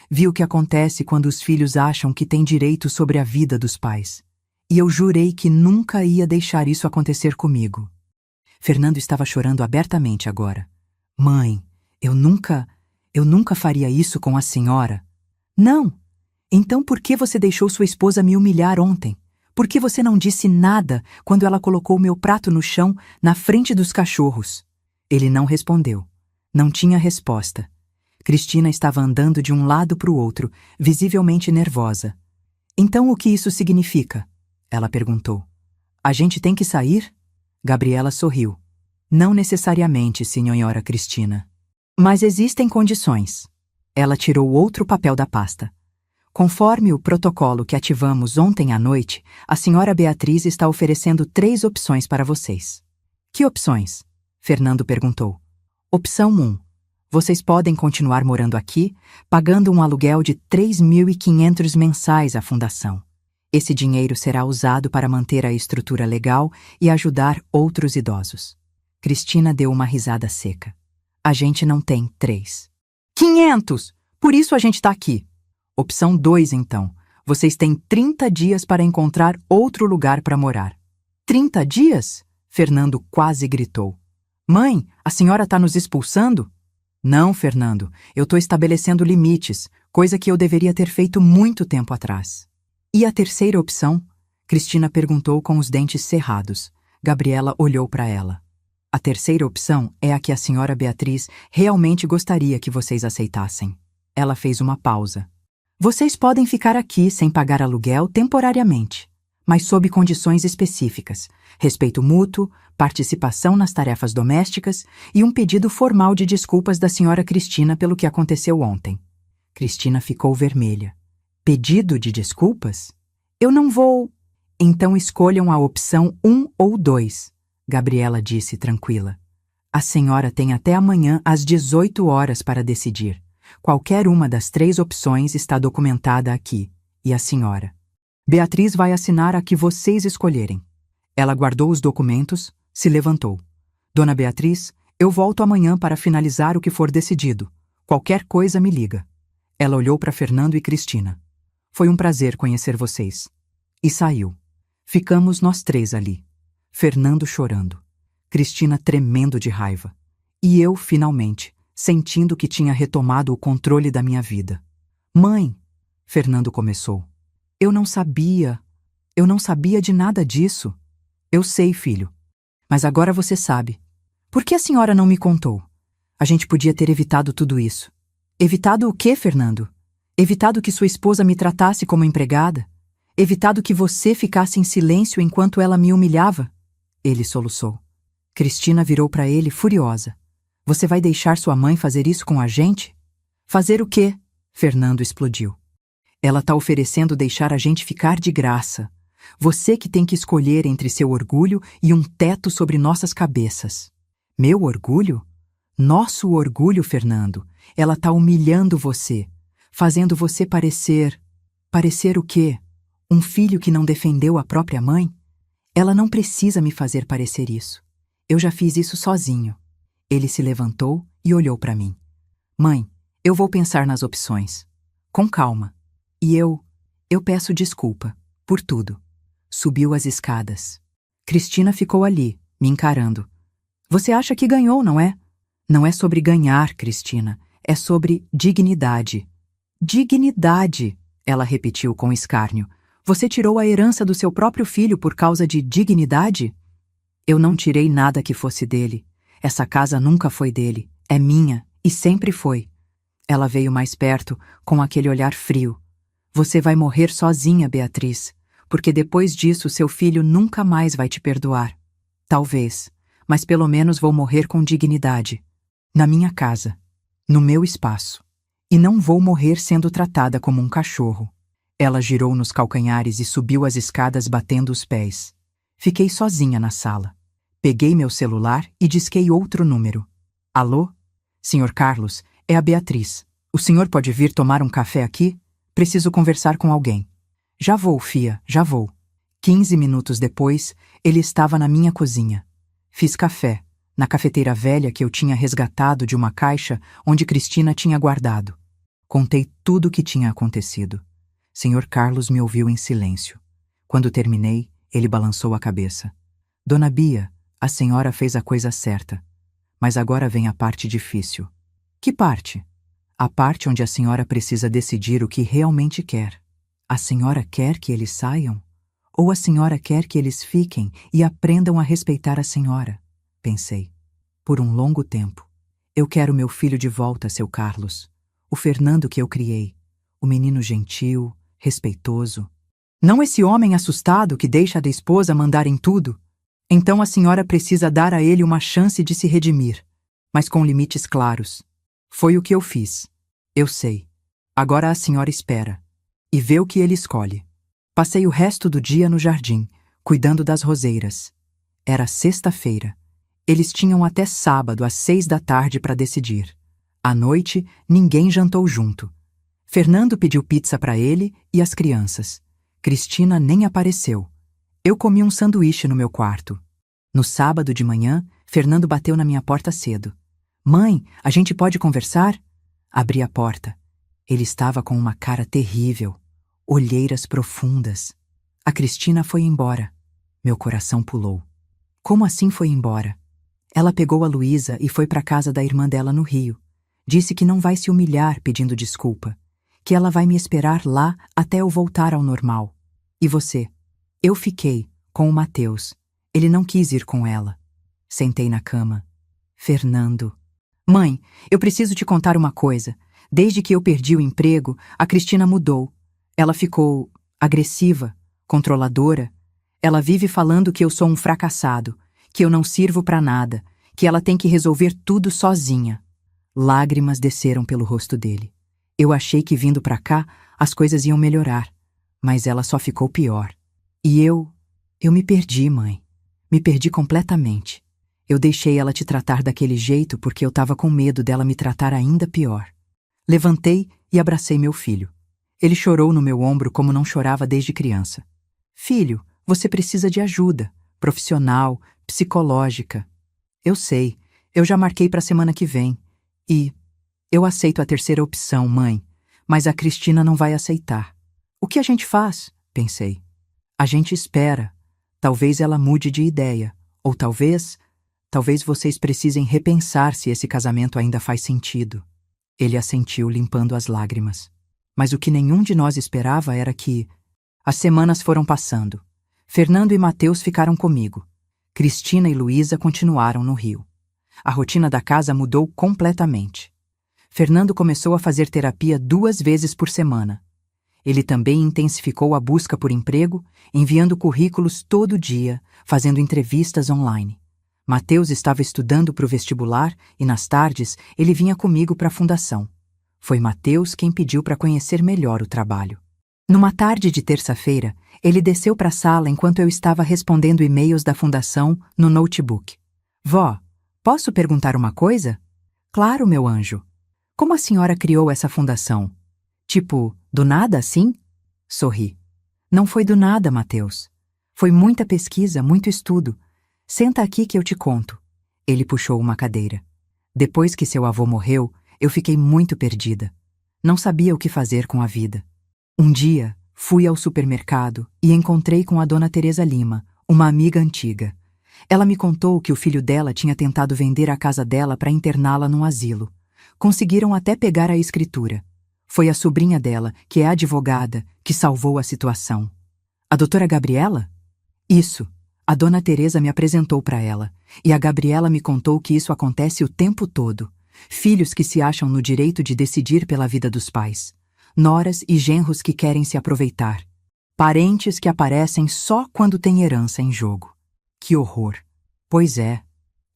Vi o que acontece quando os filhos acham que têm direito sobre a vida dos pais. E eu jurei que nunca ia deixar isso acontecer comigo. Fernando estava chorando abertamente agora. Mãe, eu nunca faria isso com a senhora. Não! Então por que você deixou sua esposa me humilhar ontem? Por que você não disse nada quando ela colocou meu prato no chão na frente dos cachorros? Ele não respondeu. Não tinha resposta. Cristina estava andando de um lado para o outro, visivelmente nervosa. Então o que isso significa? Ela perguntou. A gente tem que sair? Gabriela sorriu. Não necessariamente, senhora Cristina. Mas existem condições. Ela tirou outro papel da pasta. Conforme o protocolo que ativamos ontem à noite, a senhora Beatriz está oferecendo 3 opções para vocês. Que opções? Fernando perguntou. Opção 1. Vocês podem continuar morando aqui, pagando um aluguel de 3.500 mensais à fundação. Esse dinheiro será usado para manter a estrutura legal e ajudar outros idosos. Cristina deu uma risada seca. A gente não tem 3. 500! Por isso a gente está aqui. Opção 2, então. Vocês têm 30 dias para encontrar outro lugar para morar. 30 dias? Fernando quase gritou. Mãe, a senhora está nos expulsando? Não, Fernando. Eu estou estabelecendo limites, coisa que eu deveria ter feito muito tempo atrás. E a terceira opção? Cristina perguntou com os dentes cerrados. Gabriela olhou para ela. A terceira opção é a que a senhora Beatriz realmente gostaria que vocês aceitassem. Ela fez uma pausa. Vocês podem ficar aqui sem pagar aluguel temporariamente, mas sob condições específicas, respeito mútuo, participação nas tarefas domésticas e um pedido formal de desculpas da senhora Cristina pelo que aconteceu ontem. Cristina ficou vermelha. Pedido de desculpas? Eu não vou... Então escolham a opção 1 ou 2, Gabriela disse tranquila. A senhora tem até amanhã às 18 horas para decidir. Qualquer uma das 3 opções está documentada aqui, e a senhora. Beatriz vai assinar a que vocês escolherem. Ela guardou os documentos, se levantou. Dona Beatriz, eu volto amanhã para finalizar o que for decidido. Qualquer coisa me liga. Ela olhou para Fernando e Cristina. Foi um prazer conhecer vocês. E saiu. Ficamos nós 3 ali. Fernando chorando. Cristina tremendo de raiva. E eu, finalmente, sentindo que tinha retomado o controle da minha vida. Mãe, Fernando começou. Eu não sabia de nada disso. Eu sei, filho. Mas agora você sabe. Por que a senhora não me contou? A gente podia ter evitado tudo isso. Evitado o quê, Fernando? Evitado que sua esposa me tratasse como empregada? Evitado que você ficasse em silêncio enquanto ela me humilhava? Ele soluçou. Cristina virou para ele furiosa. Você vai deixar sua mãe fazer isso com a gente? Fazer o quê? Fernando explodiu. Ela está oferecendo deixar a gente ficar de graça. Você que tem que escolher entre seu orgulho e um teto sobre nossas cabeças. Meu orgulho? Nosso orgulho, Fernando. Ela está humilhando você, fazendo você parecer... Parecer o quê? Um filho que não defendeu a própria mãe? Ela não precisa me fazer parecer isso. Eu já fiz isso sozinho. Ele se levantou e olhou para mim. Mãe, eu vou pensar nas opções. Com calma. E eu peço desculpa por tudo. Subiu as escadas. Cristina ficou ali, me encarando. Você acha que ganhou, não é? Não é sobre ganhar, Cristina. É sobre dignidade. Dignidade! Ela repetiu com escárnio. Você tirou a herança do seu próprio filho por causa de dignidade? Eu não tirei nada que fosse dele. Essa casa nunca foi dele. É minha, e sempre foi. Ela veio mais perto, com aquele olhar frio. Você vai morrer sozinha, Beatriz, porque depois disso seu filho nunca mais vai te perdoar. Talvez, mas pelo menos vou morrer com dignidade. Na minha casa, no meu espaço. E não vou morrer sendo tratada como um cachorro. Ela girou nos calcanhares e subiu as escadas batendo os pés. Fiquei sozinha na sala. Peguei meu celular e disquei outro número. Alô? Senhor Carlos, é a Beatriz. O senhor pode vir tomar um café aqui? Preciso conversar com alguém. Já vou, fia, já vou. 15 minutos depois, ele estava na minha cozinha. Fiz café, na cafeteira velha que eu tinha resgatado de uma caixa onde Cristina tinha guardado. Contei tudo o que tinha acontecido. Senhor Carlos me ouviu em silêncio. Quando terminei, ele balançou a cabeça. Dona Bia, a senhora fez a coisa certa. Mas agora vem a parte difícil. Que parte? A parte onde a senhora precisa decidir o que realmente quer. A senhora quer que eles saiam? Ou a senhora quer que eles fiquem e aprendam a respeitar a senhora? Pensei. Por um longo tempo. Eu quero meu filho de volta, seu Carlos. O Fernando que eu criei. O menino gentil, respeitoso. Não esse homem assustado que deixa a esposa mandar em tudo. Então a senhora precisa dar a ele uma chance de se redimir, mas com limites claros. Foi o que eu fiz. Eu sei. Agora a senhora espera. E vê o que ele escolhe. Passei o resto do dia no jardim, cuidando das roseiras. Era sexta-feira. Eles tinham até sábado às 6 da tarde para decidir. À noite, ninguém jantou junto. Fernando pediu pizza para ele e as crianças. Cristina nem apareceu. Eu comi um sanduíche no meu quarto. No sábado de manhã, Fernando bateu na minha porta cedo. Mãe, a gente pode conversar? Abri a porta. Ele estava com uma cara terrível, olheiras profundas. A Cristina foi embora. Meu coração pulou. Como assim foi embora? Ela pegou a Luísa e foi para a casa da irmã dela no Rio. Disse que não vai se humilhar pedindo desculpa, que ela vai me esperar lá até eu voltar ao normal. E você? Eu fiquei, com o Mateus. Ele não quis ir com ela. Sentei na cama. Fernando. Mãe, eu preciso te contar uma coisa. Desde que eu perdi o emprego, a Cristina mudou. Ela ficou agressiva, controladora. Ela vive falando que eu sou um fracassado, que eu não sirvo para nada, que ela tem que resolver tudo sozinha. Lágrimas desceram pelo rosto dele. Eu achei que vindo para cá as coisas iam melhorar, mas ela só ficou pior. E eu me perdi, mãe. Me perdi completamente. Eu deixei ela te tratar daquele jeito porque eu estava com medo dela me tratar ainda pior. Levantei e abracei meu filho. Ele chorou no meu ombro como não chorava desde criança. Filho, você precisa de ajuda, profissional, psicológica. Eu sei, eu já marquei para a semana que vem. E eu aceito a terceira opção, mãe, mas a Cristina não vai aceitar. O que a gente faz? Pensei. A gente espera. Talvez ela mude de ideia. Ou talvez vocês precisem repensar se esse casamento ainda faz sentido. Ele assentiu, limpando as lágrimas. Mas o que nenhum de nós esperava era que... As semanas foram passando. Fernando e Mateus ficaram comigo. Cristina e Luísa continuaram no Rio. A rotina da casa mudou completamente. Fernando começou a fazer terapia 2 vezes por semana. Ele também intensificou a busca por emprego, enviando currículos todo dia, fazendo entrevistas online. Mateus estava estudando para o vestibular e, nas tardes, ele vinha comigo para a fundação. Foi Mateus quem pediu para conhecer melhor o trabalho. Numa tarde de terça-feira, ele desceu para a sala enquanto eu estava respondendo e-mails da fundação no notebook. Vó, posso perguntar uma coisa? Claro, meu anjo. Como a senhora criou essa fundação? Tipo, do nada assim? Sorri. Não foi do nada, Mateus. Foi muita pesquisa, muito estudo. Senta aqui que eu te conto. Ele puxou uma cadeira. Depois que seu avô morreu, eu fiquei muito perdida. Não sabia o que fazer com a vida. Um dia, fui ao supermercado e encontrei com a dona Teresa Lima, uma amiga antiga. Ela me contou que o filho dela tinha tentado vender a casa dela para interná-la num asilo. Conseguiram até pegar a escritura. Foi a sobrinha dela, que é advogada, que salvou a situação. A doutora Gabriela? Isso. A dona Teresa me apresentou para ela, e a Gabriela me contou que isso acontece o tempo todo. Filhos que se acham no direito de decidir pela vida dos pais. Noras e genros que querem se aproveitar. Parentes que aparecem só quando tem herança em jogo. Que horror! Pois é.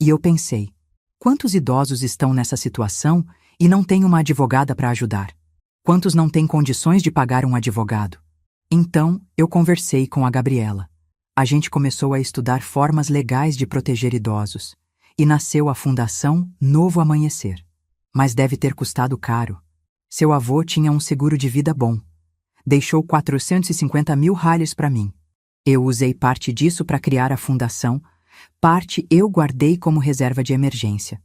E eu pensei, quantos idosos estão nessa situação e não têm uma advogada para ajudar? Quantos não têm condições de pagar um advogado? Então, eu conversei com a Gabriela. A gente começou a estudar formas legais de proteger idosos. E nasceu a Fundação Novo Amanhecer. Mas deve ter custado caro. Seu avô tinha um seguro de vida bom. Deixou 450 mil ralhas para mim. Eu usei parte disso para criar a fundação, parte eu guardei como reserva de emergência.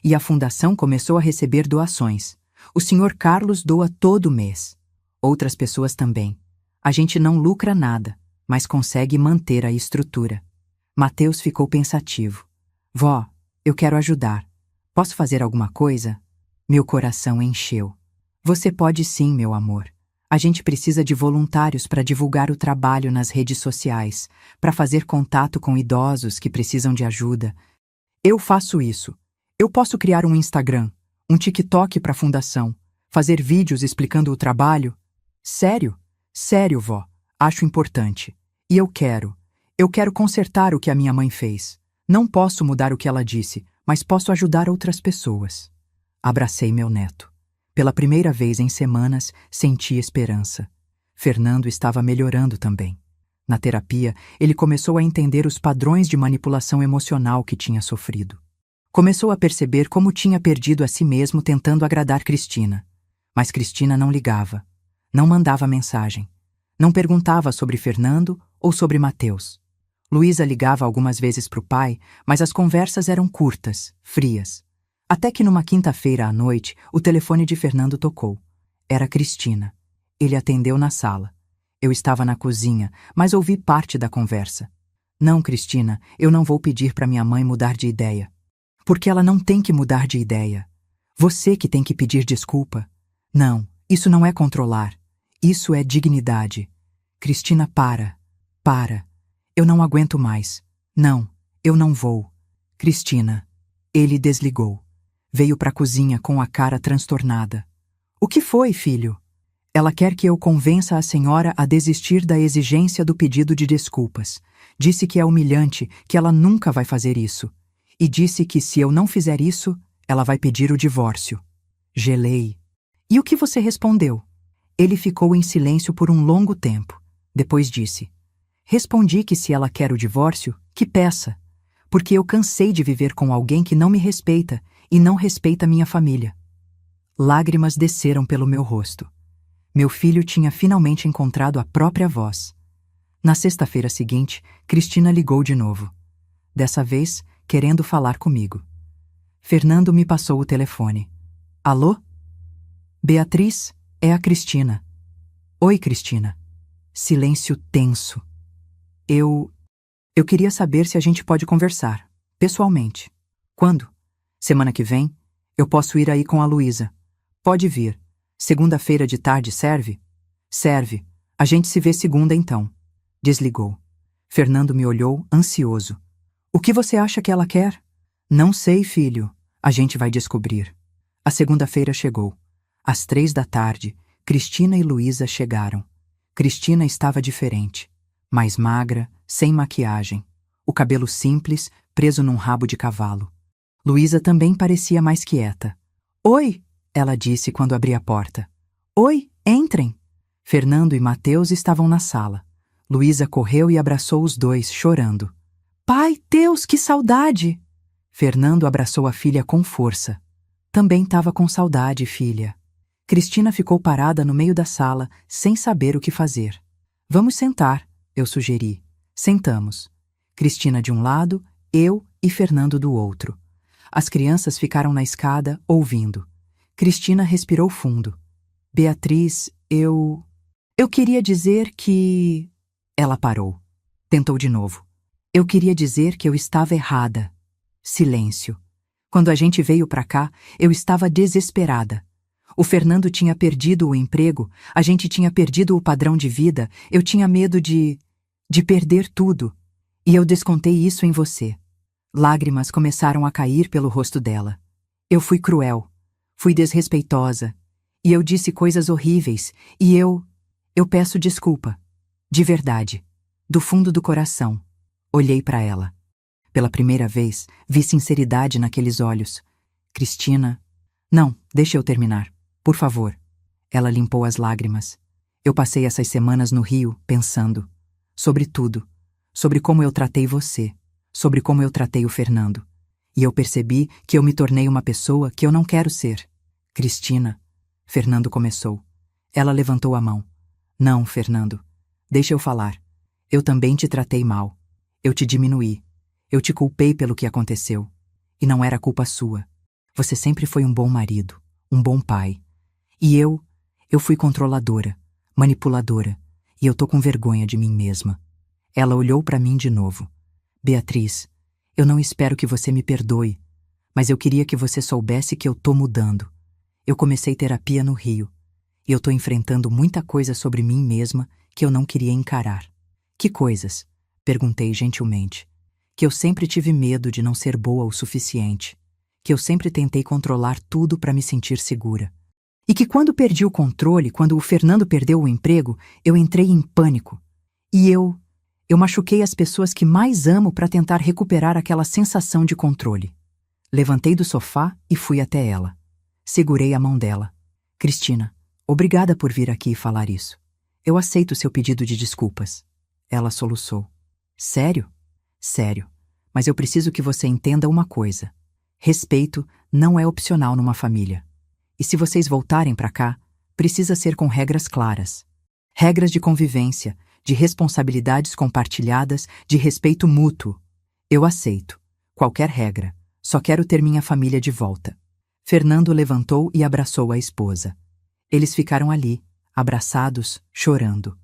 E a fundação começou a receber doações. O Sr. Carlos doa todo mês. Outras pessoas também. A gente não lucra nada, mas consegue manter a estrutura. Mateus ficou pensativo. Vó, eu quero ajudar. Posso fazer alguma coisa? Meu coração encheu. Você pode sim, meu amor. A gente precisa de voluntários para divulgar o trabalho nas redes sociais, para fazer contato com idosos que precisam de ajuda. Eu faço isso. Eu posso criar um Instagram, um TikTok para a fundação, fazer vídeos explicando o trabalho. Sério? Sério, vó. Acho importante. E eu quero consertar o que a minha mãe fez. Não posso mudar o que ela disse, mas posso ajudar outras pessoas. Abracei meu neto. Pela primeira vez em semanas, senti esperança. Fernando estava melhorando também. Na terapia, ele começou a entender os padrões de manipulação emocional que tinha sofrido. Começou a perceber como tinha perdido a si mesmo tentando agradar Cristina. Mas Cristina não ligava, não mandava mensagem, não perguntava sobre Fernando ou sobre Mateus. Luísa ligava algumas vezes para o pai, mas as conversas eram curtas, frias. Até que numa quinta-feira à noite, o telefone de Fernando tocou. Era Cristina. Ele atendeu na sala. Eu estava na cozinha, mas ouvi parte da conversa. Não, Cristina, eu não vou pedir para minha mãe mudar de ideia. Porque ela não tem que mudar de ideia. Você que tem que pedir desculpa. Não, isso não é controlar. Isso é dignidade. Cristina, para. Eu não aguento mais. Não, eu não vou. Cristina. Ele desligou. Veio para a cozinha com a cara transtornada. O que foi, filho? Ela quer que eu convença a senhora a desistir da exigência do pedido de desculpas. Disse que é humilhante, que ela nunca vai fazer isso. E disse que se eu não fizer isso, ela vai pedir o divórcio. Gelei. E o que você respondeu? Ele ficou em silêncio por um longo tempo. Depois disse: respondi que se ela quer o divórcio, que peça. Porque eu cansei de viver com alguém que não me respeita e não respeita minha família. Lágrimas desceram pelo meu rosto. Meu filho tinha finalmente encontrado a própria voz. Na sexta-feira seguinte, Cristina ligou de novo. Dessa vez, querendo falar comigo. Fernando me passou o telefone. Alô? Beatriz, é a Cristina. Oi, Cristina. Silêncio tenso. Eu queria saber se a gente pode conversar, pessoalmente. Quando? Semana que vem? Eu posso ir aí com a Luísa. Pode vir. Segunda-feira de tarde serve? Serve. A gente se vê segunda então. Desligou. Fernando me olhou, ansioso. O que você acha que ela quer? Não sei, filho. A gente vai descobrir. A segunda-feira chegou. Às 3 da tarde, Cristina e Luísa chegaram. Cristina estava diferente. Mais magra, sem maquiagem. O cabelo simples, preso num rabo de cavalo. Luísa também parecia mais quieta. Oi, ela disse quando abri a porta. Oi, entrem. Fernando e Mateus estavam na sala. Luísa correu e abraçou os dois, chorando. Pai, Deus, que saudade! Fernando abraçou a filha com força. Também estava com saudade, filha. Cristina ficou parada no meio da sala, sem saber o que fazer. Vamos sentar, eu sugeri. Sentamos. Cristina de um lado, eu e Fernando do outro. As crianças ficaram na escada, ouvindo. Cristina respirou fundo. Beatriz, eu queria dizer que... Ela parou. Tentou de novo. Eu queria dizer que eu estava errada. Silêncio. Quando a gente veio para cá, eu estava desesperada. O Fernando tinha perdido o emprego, a gente tinha perdido o padrão de vida, eu tinha medo de perder tudo. E eu descontei isso em você. Lágrimas começaram a cair pelo rosto dela. Eu fui cruel, fui desrespeitosa, e eu disse coisas horríveis, e eu peço desculpa. De verdade, do fundo do coração. Olhei para ela. Pela primeira vez, vi sinceridade naqueles olhos. Cristina... Não, deixe eu terminar. Por favor. Ela limpou as lágrimas. Eu passei essas semanas no Rio, pensando. Sobre tudo. Sobre como eu tratei você. Sobre como eu tratei o Fernando. E eu percebi que eu me tornei uma pessoa que eu não quero ser. Cristina. Fernando começou. Ela levantou a mão. Não, Fernando. Deixa eu falar. Eu também te tratei mal. Eu te diminuí. Eu te culpei pelo que aconteceu. E não era culpa sua. Você sempre foi um bom marido, um bom pai. E eu fui controladora, manipuladora, e eu tô com vergonha de mim mesma. Ela olhou para mim de novo. Beatriz, eu não espero que você me perdoe, mas eu queria que você soubesse que eu tô mudando. Eu comecei terapia no Rio, e eu tô enfrentando muita coisa sobre mim mesma que eu não queria encarar. Que coisas? Perguntei gentilmente. Que eu sempre tive medo de não ser boa o suficiente. Que eu sempre tentei controlar tudo para me sentir segura. E que quando perdi o controle, quando o Fernando perdeu o emprego, eu entrei em pânico. E eu machuquei as pessoas que mais amo para tentar recuperar aquela sensação de controle. Levantei do sofá e fui até ela. Segurei a mão dela. Cristina, obrigada por vir aqui e falar isso. Eu aceito seu pedido de desculpas. Ela soluçou. Sério? Sério. Mas eu preciso que você entenda uma coisa. Respeito não é opcional numa família. E se vocês voltarem para cá, precisa ser com regras claras. Regras de convivência, de responsabilidades compartilhadas, de respeito mútuo. Eu aceito. Qualquer regra. Só quero ter minha família de volta. Fernando levantou e abraçou a esposa. Eles ficaram ali, abraçados, chorando.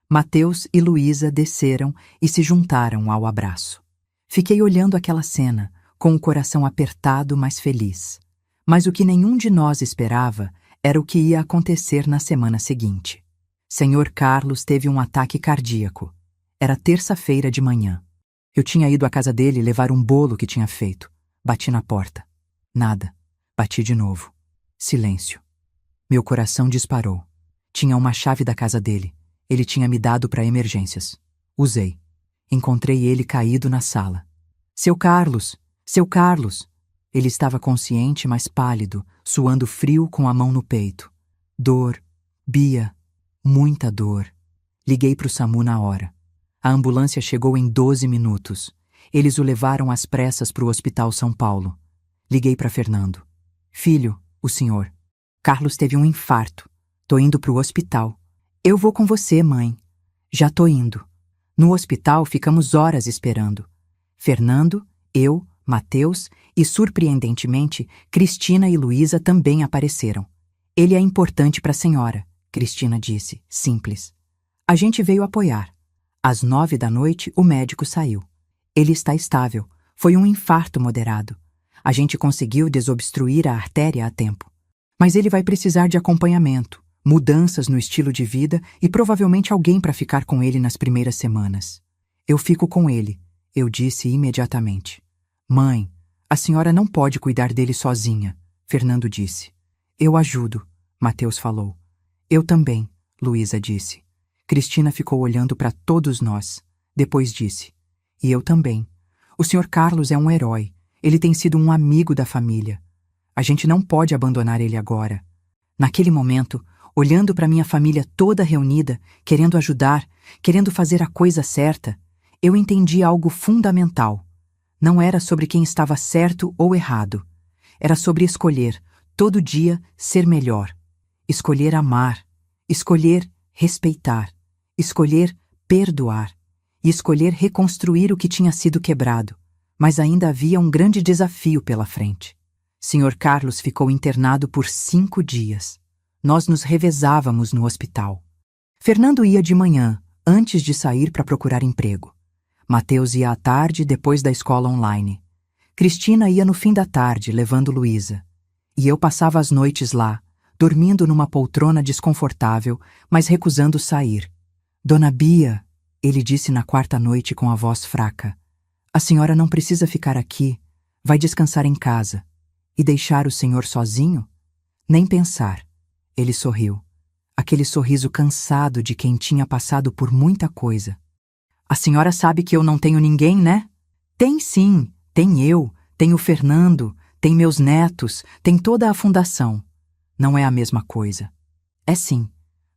Mateus e Luísa desceram e se juntaram ao abraço. Fiquei olhando aquela cena, com o coração apertado, mas feliz. Mas o que nenhum de nós esperava era o que ia acontecer na semana seguinte. Senhor Carlos teve um ataque cardíaco. Era terça-feira de manhã. Eu tinha ido à casa dele levar um bolo que tinha feito. Bati na porta. Nada. Bati de novo. Silêncio. Meu coração disparou. Tinha uma chave da casa dele. Ele tinha me dado para emergências. Usei. Encontrei ele caído na sala. Seu Carlos! Seu Carlos! Ele estava consciente, mas pálido, suando frio com a mão no peito. Dor. Bia. Muita dor. Liguei para o SAMU na hora. A ambulância chegou em 12 minutos. Eles o levaram às pressas para o Hospital São Paulo. Liguei para Fernando. Filho, o senhor. Carlos teve um infarto. Tô indo para o hospital. Eu vou com você, mãe. Já tô indo. No hospital ficamos horas esperando. Fernando, eu, Mateus e, surpreendentemente, Cristina e Luísa também apareceram. Ele é importante para a senhora, Cristina disse, simples. A gente veio apoiar. Às 9 da noite, o médico saiu. Ele está estável. Foi um infarto moderado. A gente conseguiu desobstruir a artéria a tempo. Mas ele vai precisar de acompanhamento, mudanças no estilo de vida e provavelmente alguém para ficar com ele nas primeiras semanas. Eu fico com ele, eu disse imediatamente. Mãe, a senhora não pode cuidar dele sozinha, Fernando disse. Eu ajudo, Mateus falou. Eu também, Luísa disse. Cristina ficou olhando para todos nós. Depois disse. E eu também. O Sr. Carlos é um herói. Ele tem sido um amigo da família. A gente não pode abandonar ele agora. Naquele momento, olhando para minha família toda reunida, querendo ajudar, querendo fazer a coisa certa, eu entendi algo fundamental. Não era sobre quem estava certo ou errado. Era sobre escolher, todo dia, ser melhor. Escolher amar. Escolher respeitar. Escolher perdoar. E escolher reconstruir o que tinha sido quebrado. Mas ainda havia um grande desafio pela frente. Sr. Carlos ficou internado por 5 dias. Nós nos revezávamos no hospital. Fernando ia de manhã, antes de sair para procurar emprego. Mateus ia à tarde, depois da escola online. Cristina ia no fim da tarde, levando Luísa. E eu passava as noites lá, dormindo numa poltrona desconfortável, mas recusando sair. Dona Bia, ele disse na quarta noite com a voz fraca, a senhora não precisa ficar aqui, vai descansar em casa. E deixar o senhor sozinho? Nem pensar. Ele sorriu. Aquele sorriso cansado de quem tinha passado por muita coisa. A senhora sabe que eu não tenho ninguém, né? Tem sim, tem eu, tem o Fernando, tem meus netos, tem toda a fundação. Não é a mesma coisa. É sim.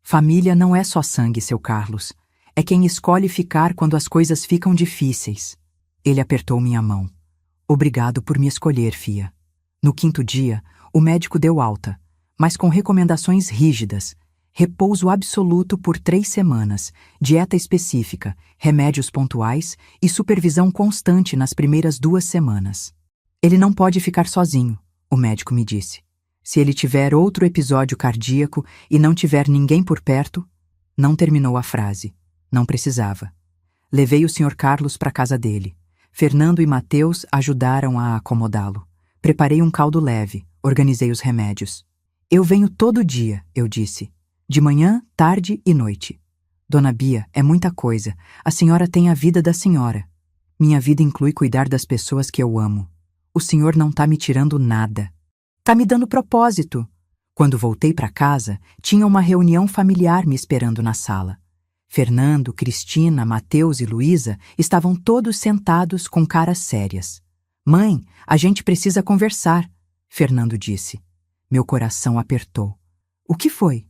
Família não é só sangue, seu Carlos. É quem escolhe ficar quando as coisas ficam difíceis. Ele apertou minha mão. Obrigado por me escolher, fia. No quinto dia, o médico deu alta, mas com recomendações rígidas. Repouso absoluto por 3 semanas, dieta específica, remédios pontuais e supervisão constante nas primeiras 2 semanas. Ele não pode ficar sozinho, o médico me disse. Se ele tiver outro episódio cardíaco e não tiver ninguém por perto... Não terminou a frase. Não precisava. Levei o Sr. Carlos para a casa dele. Fernando e Mateus ajudaram a acomodá-lo. Preparei um caldo leve, organizei os remédios. Eu venho todo dia, eu disse. De manhã, tarde e noite. Dona Bia, é muita coisa. A senhora tem a vida da senhora. Minha vida inclui cuidar das pessoas que eu amo. O senhor não tá me tirando nada. Tá me dando propósito. Quando voltei para casa, tinha uma reunião familiar me esperando na sala. Fernando, Cristina, Mateus e Luísa estavam todos sentados com caras sérias. Mãe, a gente precisa conversar, Fernando disse. Meu coração apertou. O que foi?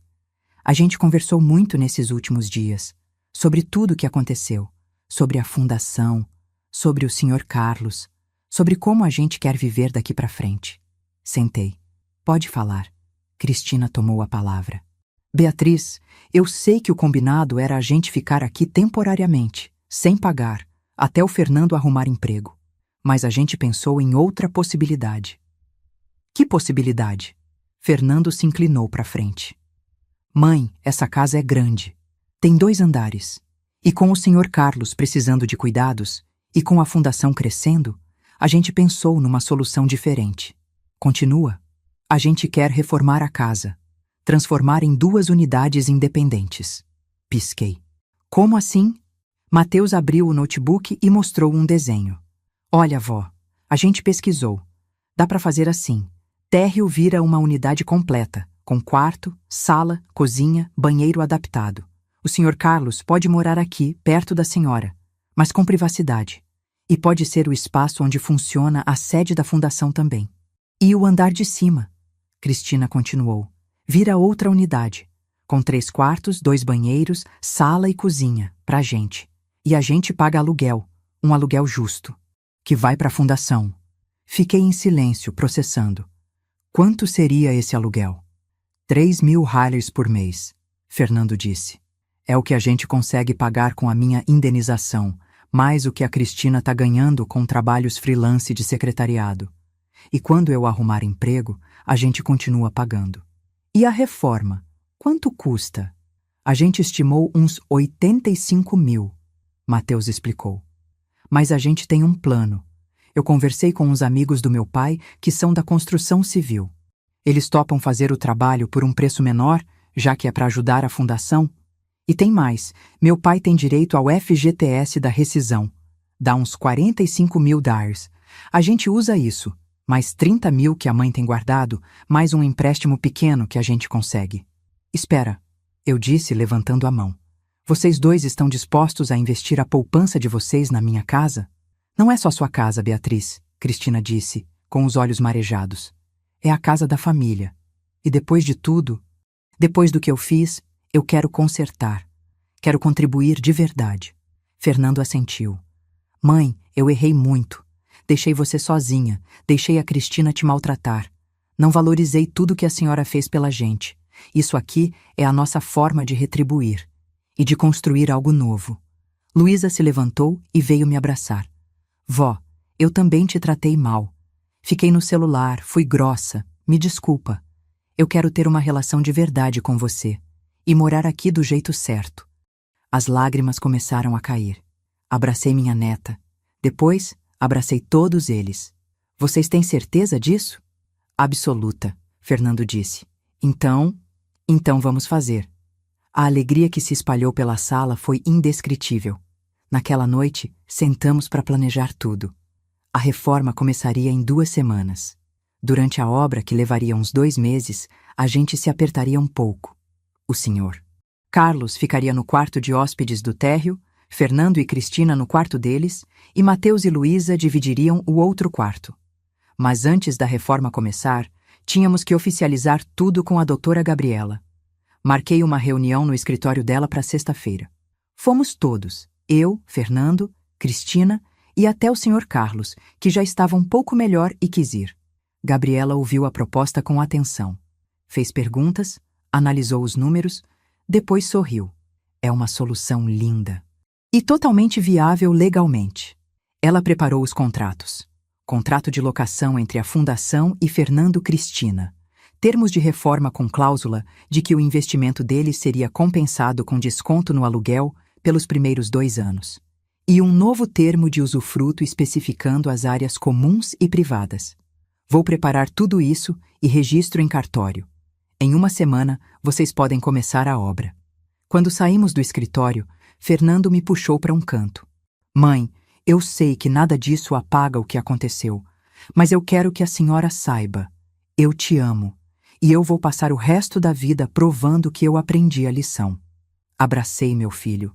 A gente conversou muito nesses últimos dias, sobre tudo o que aconteceu, sobre a fundação, sobre o Sr. Carlos, sobre como a gente quer viver daqui para frente. Sentei. Pode falar. Cristina tomou a palavra. Beatriz, eu sei que o combinado era a gente ficar aqui temporariamente, sem pagar, até o Fernando arrumar emprego. Mas a gente pensou em outra possibilidade. Que possibilidade? Fernando se inclinou para frente. Mãe, essa casa é grande. Tem 2 andares. E com o Sr. Carlos precisando de cuidados, e com a fundação crescendo, a gente pensou numa solução diferente. Continua. A gente quer reformar a casa, transformar em 2 unidades independentes. Pisquei. Como assim? Mateus abriu o notebook e mostrou um desenho. Olha, vó, a gente pesquisou. Dá para fazer assim. Térreo vira uma unidade completa, com quarto, sala, cozinha, banheiro adaptado. O Sr. Carlos pode morar aqui, perto da senhora, mas com privacidade. E pode ser o espaço onde funciona a sede da fundação também. E o andar de cima, Cristina continuou, vira outra unidade, com 3 quartos, 2 banheiros, sala e cozinha, pra gente. E a gente paga aluguel, um aluguel justo, que vai pra fundação. Fiquei em silêncio, processando. Quanto seria esse aluguel? 3.000 reais por mês, Fernando disse. É o que a gente consegue pagar com a minha indenização, mais o que a Cristina tá ganhando com trabalhos freelance de secretariado. E quando eu arrumar emprego, a gente continua pagando. E a reforma? Quanto custa? A gente estimou uns 85.000, Mateus explicou. Mas a gente tem um plano. Eu conversei com uns amigos do meu pai que são da construção civil. Eles topam fazer o trabalho por um preço menor, já que é para ajudar a fundação. E tem mais, meu pai tem direito ao FGTS da rescisão. Dá uns 45.000 DARS. A gente usa isso, mais 30.000 que a mãe tem guardado, mais um empréstimo pequeno que a gente consegue. Espera, eu disse levantando a mão. Vocês 2 estão dispostos a investir a poupança de vocês na minha casa? Não é só sua casa, Beatriz, Cristina disse, com os olhos marejados. É a casa da família. E depois de tudo, depois do que eu fiz, eu quero consertar. Quero contribuir de verdade. Fernando assentiu. Mãe, eu errei muito. Deixei você sozinha, deixei a Cristina te maltratar. Não valorizei tudo que a senhora fez pela gente. Isso aqui é a nossa forma de retribuir e de construir algo novo. Luísa se levantou e veio me abraçar. Vó, eu também te tratei mal. Fiquei no celular, fui grossa, me desculpa. Eu quero ter uma relação de verdade com você e morar aqui do jeito certo. As lágrimas começaram a cair. Abracei minha neta. Depois, abracei todos eles. Vocês têm certeza disso? Absoluta, Fernando disse. Então vamos fazer. A alegria que se espalhou pela sala foi indescritível. Naquela noite, sentamos para planejar tudo. A reforma começaria em 2 semanas. Durante a obra, que levaria uns 2 meses, a gente se apertaria um pouco. O senhor Carlos ficaria no quarto de hóspedes do térreo, Fernando e Cristina no quarto deles, e Mateus e Luísa dividiriam o outro quarto. Mas antes da reforma começar, tínhamos que oficializar tudo com a doutora Gabriela. Marquei uma reunião no escritório dela para sexta-feira. Fomos todos, eu, Fernando, Cristina e até o senhor Carlos, que já estava um pouco melhor e quis ir. Gabriela ouviu a proposta com atenção. Fez perguntas, analisou os números, depois sorriu. É uma solução linda. E totalmente viável legalmente. Ela preparou os contratos. Contrato de locação entre a Fundação e Fernando Cristina. Termos de reforma com cláusula de que o investimento deles seria compensado com desconto no aluguel pelos primeiros 2 anos. E um novo termo de usufruto especificando as áreas comuns e privadas. Vou preparar tudo isso e registro em cartório. Em 1 semana, vocês podem começar a obra. Quando saímos do escritório, Fernando me puxou para um canto. Mãe, eu sei que nada disso apaga o que aconteceu, mas eu quero que a senhora saiba. Eu te amo, e eu vou passar o resto da vida provando que eu aprendi a lição. Abracei meu filho.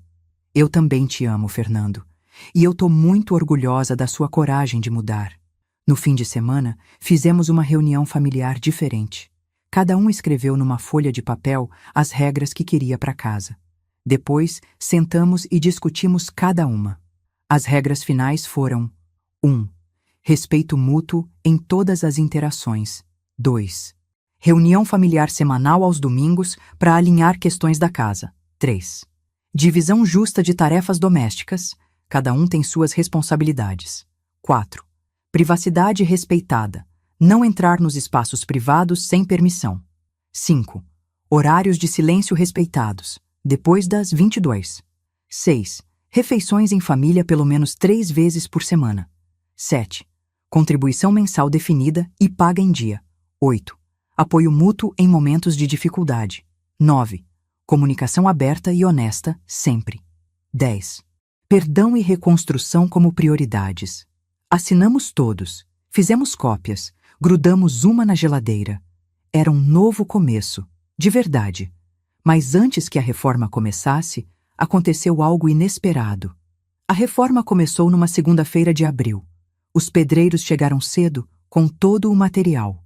Eu também te amo, Fernando, e eu tô muito orgulhosa da sua coragem de mudar. No fim de semana, fizemos uma reunião familiar diferente. Cada um escreveu numa folha de papel as regras que queria para casa. Depois, sentamos e discutimos cada uma. As regras finais foram: 1. Respeito mútuo em todas as interações. 2. Reunião familiar semanal aos domingos para alinhar questões da casa. 3. Divisão justa de tarefas domésticas. Cada um tem suas responsabilidades. 4. Privacidade respeitada. Não entrar nos espaços privados sem permissão. 5. Horários de silêncio respeitados, depois das 22. 6. Refeições em família pelo menos 3 vezes por semana. 7. Contribuição mensal definida e paga em dia. 8. Apoio mútuo em momentos de dificuldade. 9. Comunicação aberta e honesta, sempre. 10. Perdão e reconstrução como prioridades. Assinamos todos, fizemos cópias, grudamos uma na geladeira. Era um novo começo, de verdade. Mas antes que a reforma começasse, aconteceu algo inesperado. A reforma começou numa segunda-feira de abril. Os pedreiros chegaram cedo, com todo o material.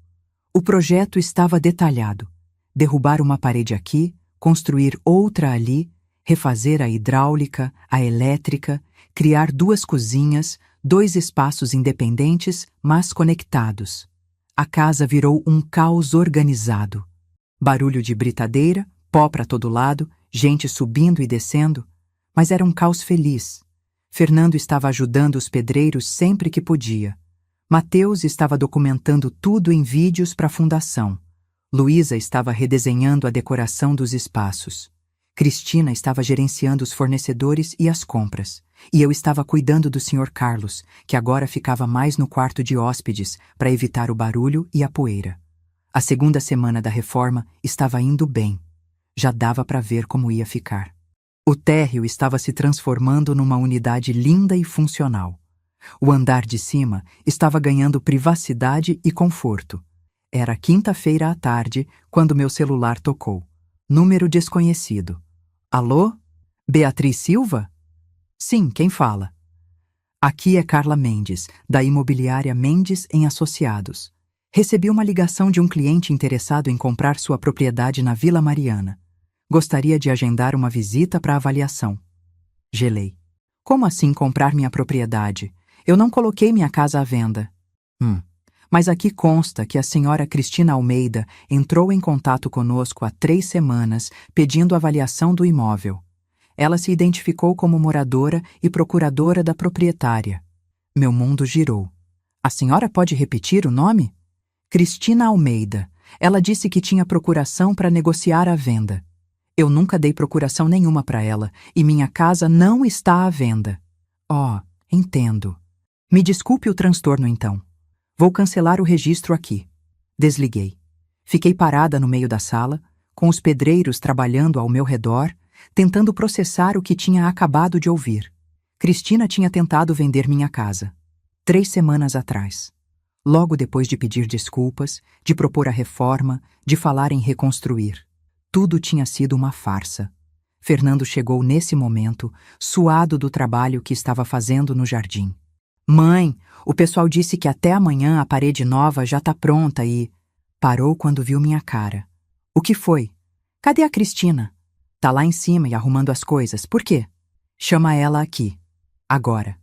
O projeto estava detalhado. Derrubar uma parede aqui, construir outra ali, refazer a hidráulica, a elétrica, criar 2 cozinhas, 2 espaços independentes, mas conectados. A casa virou um caos organizado. Barulho de britadeira, pó para todo lado, gente subindo e descendo, mas era um caos feliz. Fernando estava ajudando os pedreiros sempre que podia. Mateus estava documentando tudo em vídeos para a fundação. Luísa estava redesenhando a decoração dos espaços. Cristina estava gerenciando os fornecedores e as compras. E eu estava cuidando do Sr. Carlos, que agora ficava mais no quarto de hóspedes para evitar o barulho e a poeira. A segunda semana da reforma estava indo bem. Já dava para ver como ia ficar. O térreo estava se transformando numa unidade linda e funcional. O andar de cima estava ganhando privacidade e conforto. Era quinta-feira à tarde quando meu celular tocou. Número desconhecido. Alô? Beatriz Silva? Sim, quem fala? Aqui é Carla Mendes, da imobiliária Mendes em Associados. Recebi uma ligação de um cliente interessado em comprar sua propriedade na Vila Mariana. Gostaria de agendar uma visita para avaliação. Gelei. Como assim comprar minha propriedade? Eu não coloquei minha casa à venda. Mas aqui consta que a senhora Cristina Almeida entrou em contato conosco há 3 semanas pedindo avaliação do imóvel. Ela se identificou como moradora e procuradora da proprietária. Meu mundo girou. A senhora pode repetir o nome? Cristina Almeida. Ela disse que tinha procuração para negociar a venda. Eu nunca dei procuração nenhuma para ela e minha casa não está à venda. Oh, entendo. Me desculpe o transtorno então. Vou cancelar o registro aqui. Desliguei. Fiquei parada no meio da sala, com os pedreiros trabalhando ao meu redor, tentando processar o que tinha acabado de ouvir. Cristina tinha tentado vender minha casa. 3 semanas atrás. Logo depois de pedir desculpas, de propor a reforma, de falar em reconstruir. Tudo tinha sido uma farsa. Fernando chegou nesse momento, suado do trabalho que estava fazendo no jardim. Mãe, o pessoal disse que até amanhã a parede nova já tá pronta e... Parou quando viu minha cara. O que foi? Cadê a Cristina? Tá lá em cima e arrumando as coisas. Por quê? Chama ela aqui. Agora.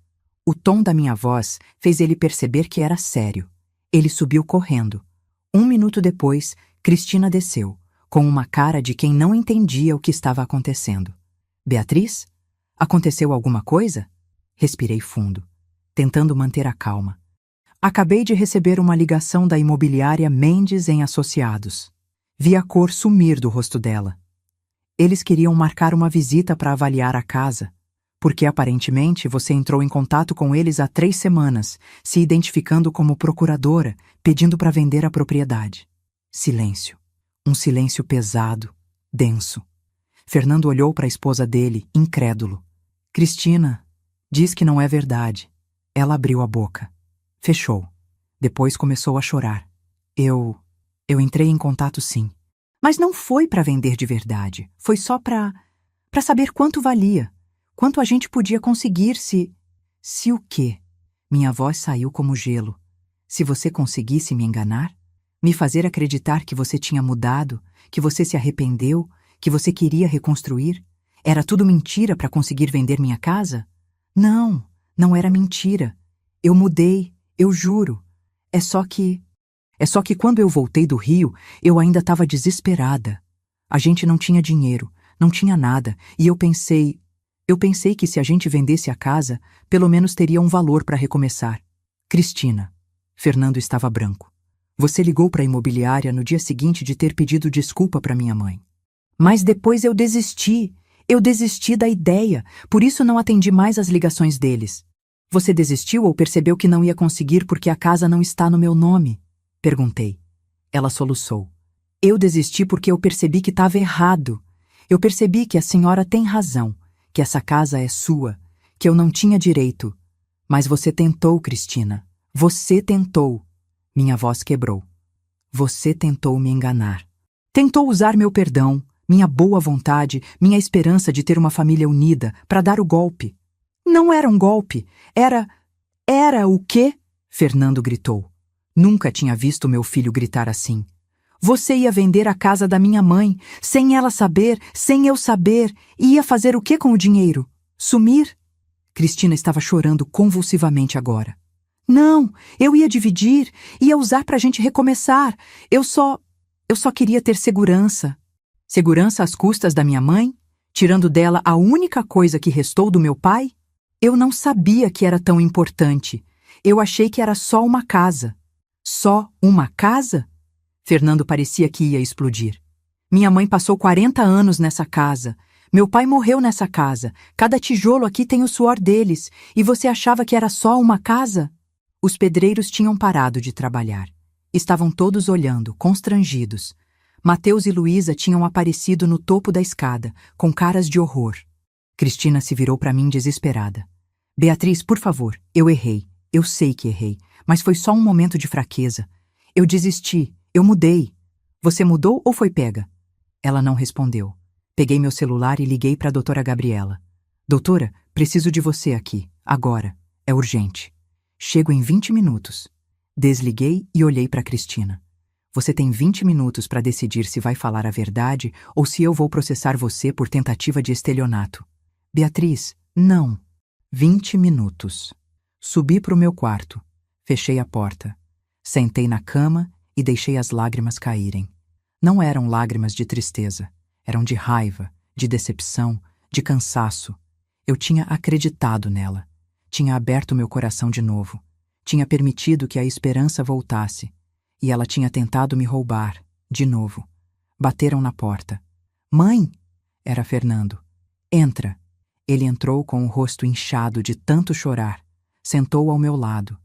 O tom da minha voz fez ele perceber que era sério. Ele subiu correndo. 1 minuto depois, Cristina desceu, com uma cara de quem não entendia o que estava acontecendo. Beatriz? Aconteceu alguma coisa? Respirei fundo, tentando manter a calma. Acabei de receber uma ligação da imobiliária Mendes em Associados. Vi a cor sumir do rosto dela. Eles queriam marcar uma visita para avaliar a casa, porque aparentemente você entrou em contato com eles há 3 semanas, se identificando como procuradora, pedindo para vender a propriedade. Silêncio. Um silêncio pesado, denso. Fernando olhou para a esposa dele, incrédulo. Cristina, diz que não é verdade. Ela abriu a boca. Fechou. Depois começou a chorar. Eu entrei em contato sim. Mas não foi para vender de verdade. Foi só para saber quanto valia. Quanto a gente podia conseguir Se o quê? Minha voz saiu como gelo. Se você conseguisse me enganar? Me fazer acreditar que você tinha mudado, que você se arrependeu, que você queria reconstruir? Era tudo mentira para conseguir vender minha casa? Não, não era mentira. Eu mudei, eu juro. É só que quando eu voltei do Rio, eu ainda estava desesperada. A gente não tinha dinheiro, não tinha nada, e eu pensei que se a gente vendesse a casa, pelo menos teria um valor para recomeçar. Cristina. Fernando estava branco. Você ligou para a imobiliária no dia seguinte de ter pedido desculpa para minha mãe. Mas depois eu desisti. Eu desisti da ideia, por isso não atendi mais as ligações deles. Você desistiu ou percebeu que não ia conseguir porque a casa não está no meu nome? Perguntei. Ela soluçou. Eu desisti porque eu percebi que estava errado. Eu percebi que a senhora tem razão, que essa casa é sua, que eu não tinha direito. Mas você tentou, Cristina. Você tentou. Minha voz quebrou. Você tentou me enganar. Tentou usar meu perdão, minha boa vontade, minha esperança de ter uma família unida para dar o golpe. Não era um golpe. Era o quê? Fernando gritou. Nunca tinha visto meu filho gritar assim. Você ia vender a casa da minha mãe, sem ela saber, sem eu saber, e ia fazer o que com o dinheiro? Sumir? Cristina estava chorando convulsivamente agora. Não, eu ia dividir, ia usar para a gente recomeçar. Eu só queria ter segurança. Segurança às custas da minha mãe? Tirando dela a única coisa que restou do meu pai? Eu não sabia que era tão importante. Eu achei que era só uma casa. Só uma casa? Fernando parecia que ia explodir. Minha mãe passou 40 anos nessa casa. Meu pai morreu nessa casa. Cada tijolo aqui tem o suor deles. E você achava que era só uma casa? Os pedreiros tinham parado de trabalhar. Estavam todos olhando, constrangidos. Mateus e Luísa tinham aparecido no topo da escada, com caras de horror. Cristina se virou para mim desesperada. Beatriz, por favor, eu errei. Eu sei que errei, mas foi só um momento de fraqueza. Eu desisti, eu mudei. Você mudou ou foi pega? Ela não respondeu. Peguei meu celular e liguei para a doutora Gabriela. Doutora, preciso de você aqui, agora. É urgente. Chego em 20 minutos. Desliguei e olhei para Cristina. Você tem 20 minutos para decidir se vai falar a verdade ou se eu vou processar você por tentativa de estelionato. Beatriz, não. 20 minutos. Subi para o meu quarto. Fechei a porta. Sentei na cama e deixei as lágrimas caírem. Não eram lágrimas de tristeza. Eram de raiva, de decepção, de cansaço. Eu tinha acreditado nela. Tinha aberto meu coração de novo. Tinha permitido que a esperança voltasse. E ela tinha tentado me roubar, de novo. Bateram na porta. Mãe! Era Fernando. Entra. Ele entrou com o rosto inchado de tanto chorar. Sentou ao meu lado.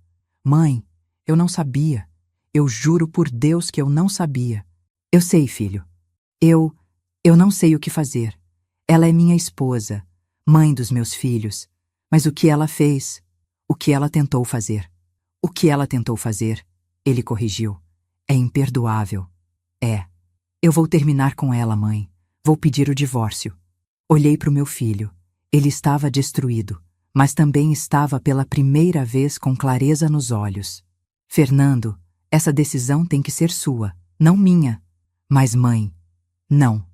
Mãe, eu não sabia. Eu juro por Deus que eu não sabia. Eu sei, filho. Eu não sei o que fazer. Ela é minha esposa, mãe dos meus filhos. Mas o que ela fez? O que ela tentou fazer? O que ela tentou fazer? Ele corrigiu. É imperdoável. É. Eu vou terminar com ela, mãe. Vou pedir o divórcio. Olhei para o meu filho. Ele estava destruído, mas também estava pela primeira vez com clareza nos olhos. Fernando, essa decisão tem que ser sua, não minha. Mas, mãe, não.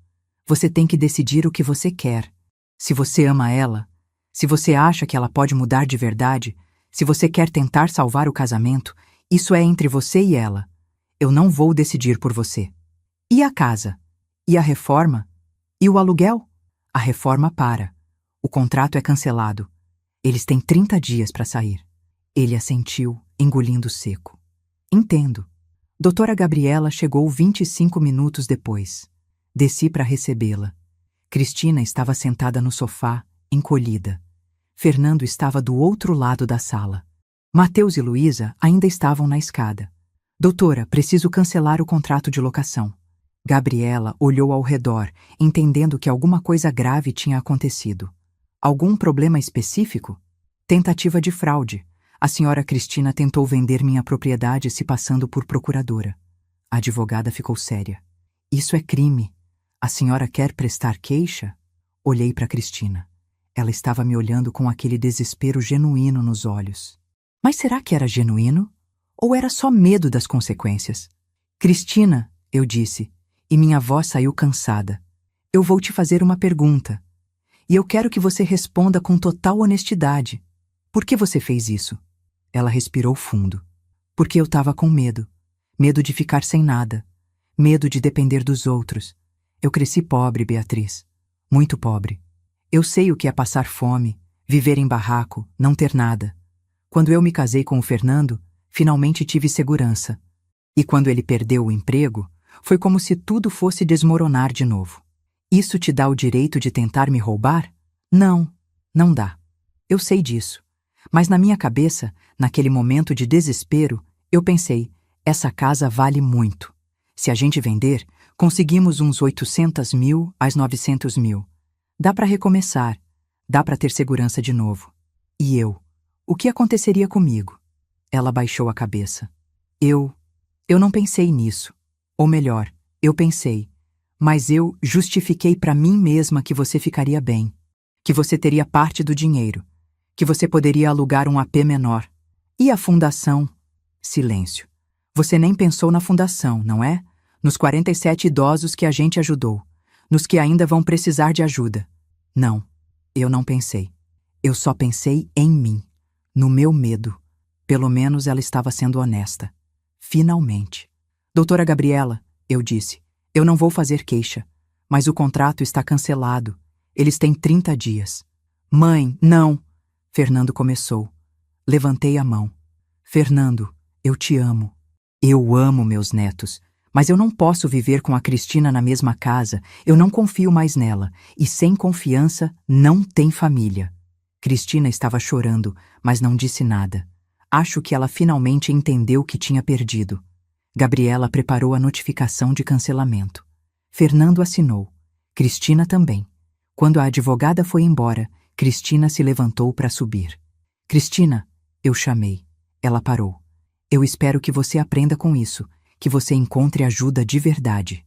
Você tem que decidir o que você quer. Se você ama ela, se você acha que ela pode mudar de verdade, se você quer tentar salvar o casamento, isso é entre você e ela. Eu não vou decidir por você. E a casa? E a reforma? E o aluguel? A reforma para. O contrato é cancelado. Eles têm 30 dias para sair. Ele assentiu, engolindo seco. Entendo. Doutora Gabriela chegou 25 minutos depois. Desci para recebê-la. Cristina estava sentada no sofá, encolhida. Fernando estava do outro lado da sala. Mateus e Luísa ainda estavam na escada. Doutora, preciso cancelar o contrato de locação. Gabriela olhou ao redor, entendendo que alguma coisa grave tinha acontecido. Algum problema específico? Tentativa de fraude. A senhora Cristina tentou vender minha propriedade se passando por procuradora. A advogada ficou séria. Isso é crime. A senhora quer prestar queixa? Olhei para Cristina. Ela estava me olhando com aquele desespero genuíno nos olhos. Mas será que era genuíno? Ou era só medo das consequências? Cristina, eu disse, e minha voz saiu cansada. Eu vou te fazer uma pergunta. E eu quero que você responda com total honestidade. Por que você fez isso? Ela respirou fundo. Porque eu estava com medo. Medo de ficar sem nada. Medo de depender dos outros. Eu cresci pobre, Beatriz. Muito pobre. Eu sei o que é passar fome, viver em barraco, não ter nada. Quando eu me casei com o Fernando, finalmente tive segurança. E quando ele perdeu o emprego, foi como se tudo fosse desmoronar de novo. Isso te dá o direito de tentar me roubar? Não, não dá. Eu sei disso. Mas na minha cabeça, naquele momento de desespero, eu pensei, essa casa vale muito. Se a gente vender, conseguimos uns 800 mil a 900 mil. Dá para recomeçar. Dá para ter segurança de novo. E eu? O que aconteceria comigo? Ela baixou a cabeça. Eu não pensei nisso. Ou melhor, eu pensei. Mas eu justifiquei para mim mesma que você ficaria bem. Que você teria parte do dinheiro. Que você poderia alugar um AP menor. E a fundação? Silêncio. Você nem pensou na fundação, não é? Nos 47 idosos que a gente ajudou. Nos que ainda vão precisar de ajuda. Não, eu não pensei. Eu só pensei em mim. No meu medo. Pelo menos ela estava sendo honesta. Finalmente. Doutora Gabriela, eu disse, eu não vou fazer queixa. Mas o contrato está cancelado. Eles têm 30 dias. Mãe, não! Fernando começou. Levantei a mão. Fernando, eu te amo. Eu amo meus netos. Mas eu não posso viver com a Cristina na mesma casa. Eu não confio mais nela. E sem confiança, não tem família. Cristina estava chorando, mas não disse nada. Acho que ela finalmente entendeu que tinha perdido. Gabriela preparou a notificação de cancelamento. Fernando assinou. Cristina também. Quando a advogada foi embora, Cristina se levantou para subir. Cristina, eu chamei. Ela parou. Eu espero que você aprenda com isso, que você encontre ajuda de verdade.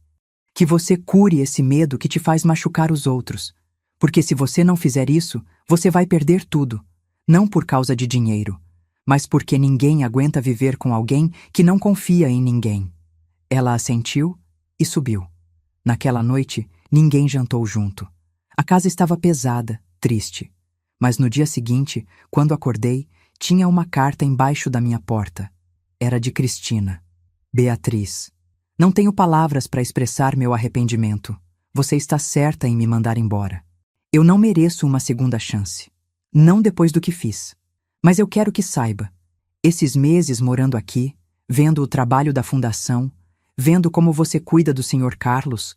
Que você cure esse medo que te faz machucar os outros. Porque se você não fizer isso, você vai perder tudo. Não por causa de dinheiro, mas porque ninguém aguenta viver com alguém que não confia em ninguém. Ela assentiu e subiu. Naquela noite, ninguém jantou junto. A casa estava pesada, triste. Mas no dia seguinte, quando acordei, tinha uma carta embaixo da minha porta. Era de Cristina. Beatriz, não tenho palavras para expressar meu arrependimento. Você está certa em me mandar embora. Eu não mereço uma segunda chance. Não depois do que fiz. Mas eu quero que saiba. Esses meses morando aqui, vendo o trabalho da fundação, vendo como você cuida do Sr. Carlos,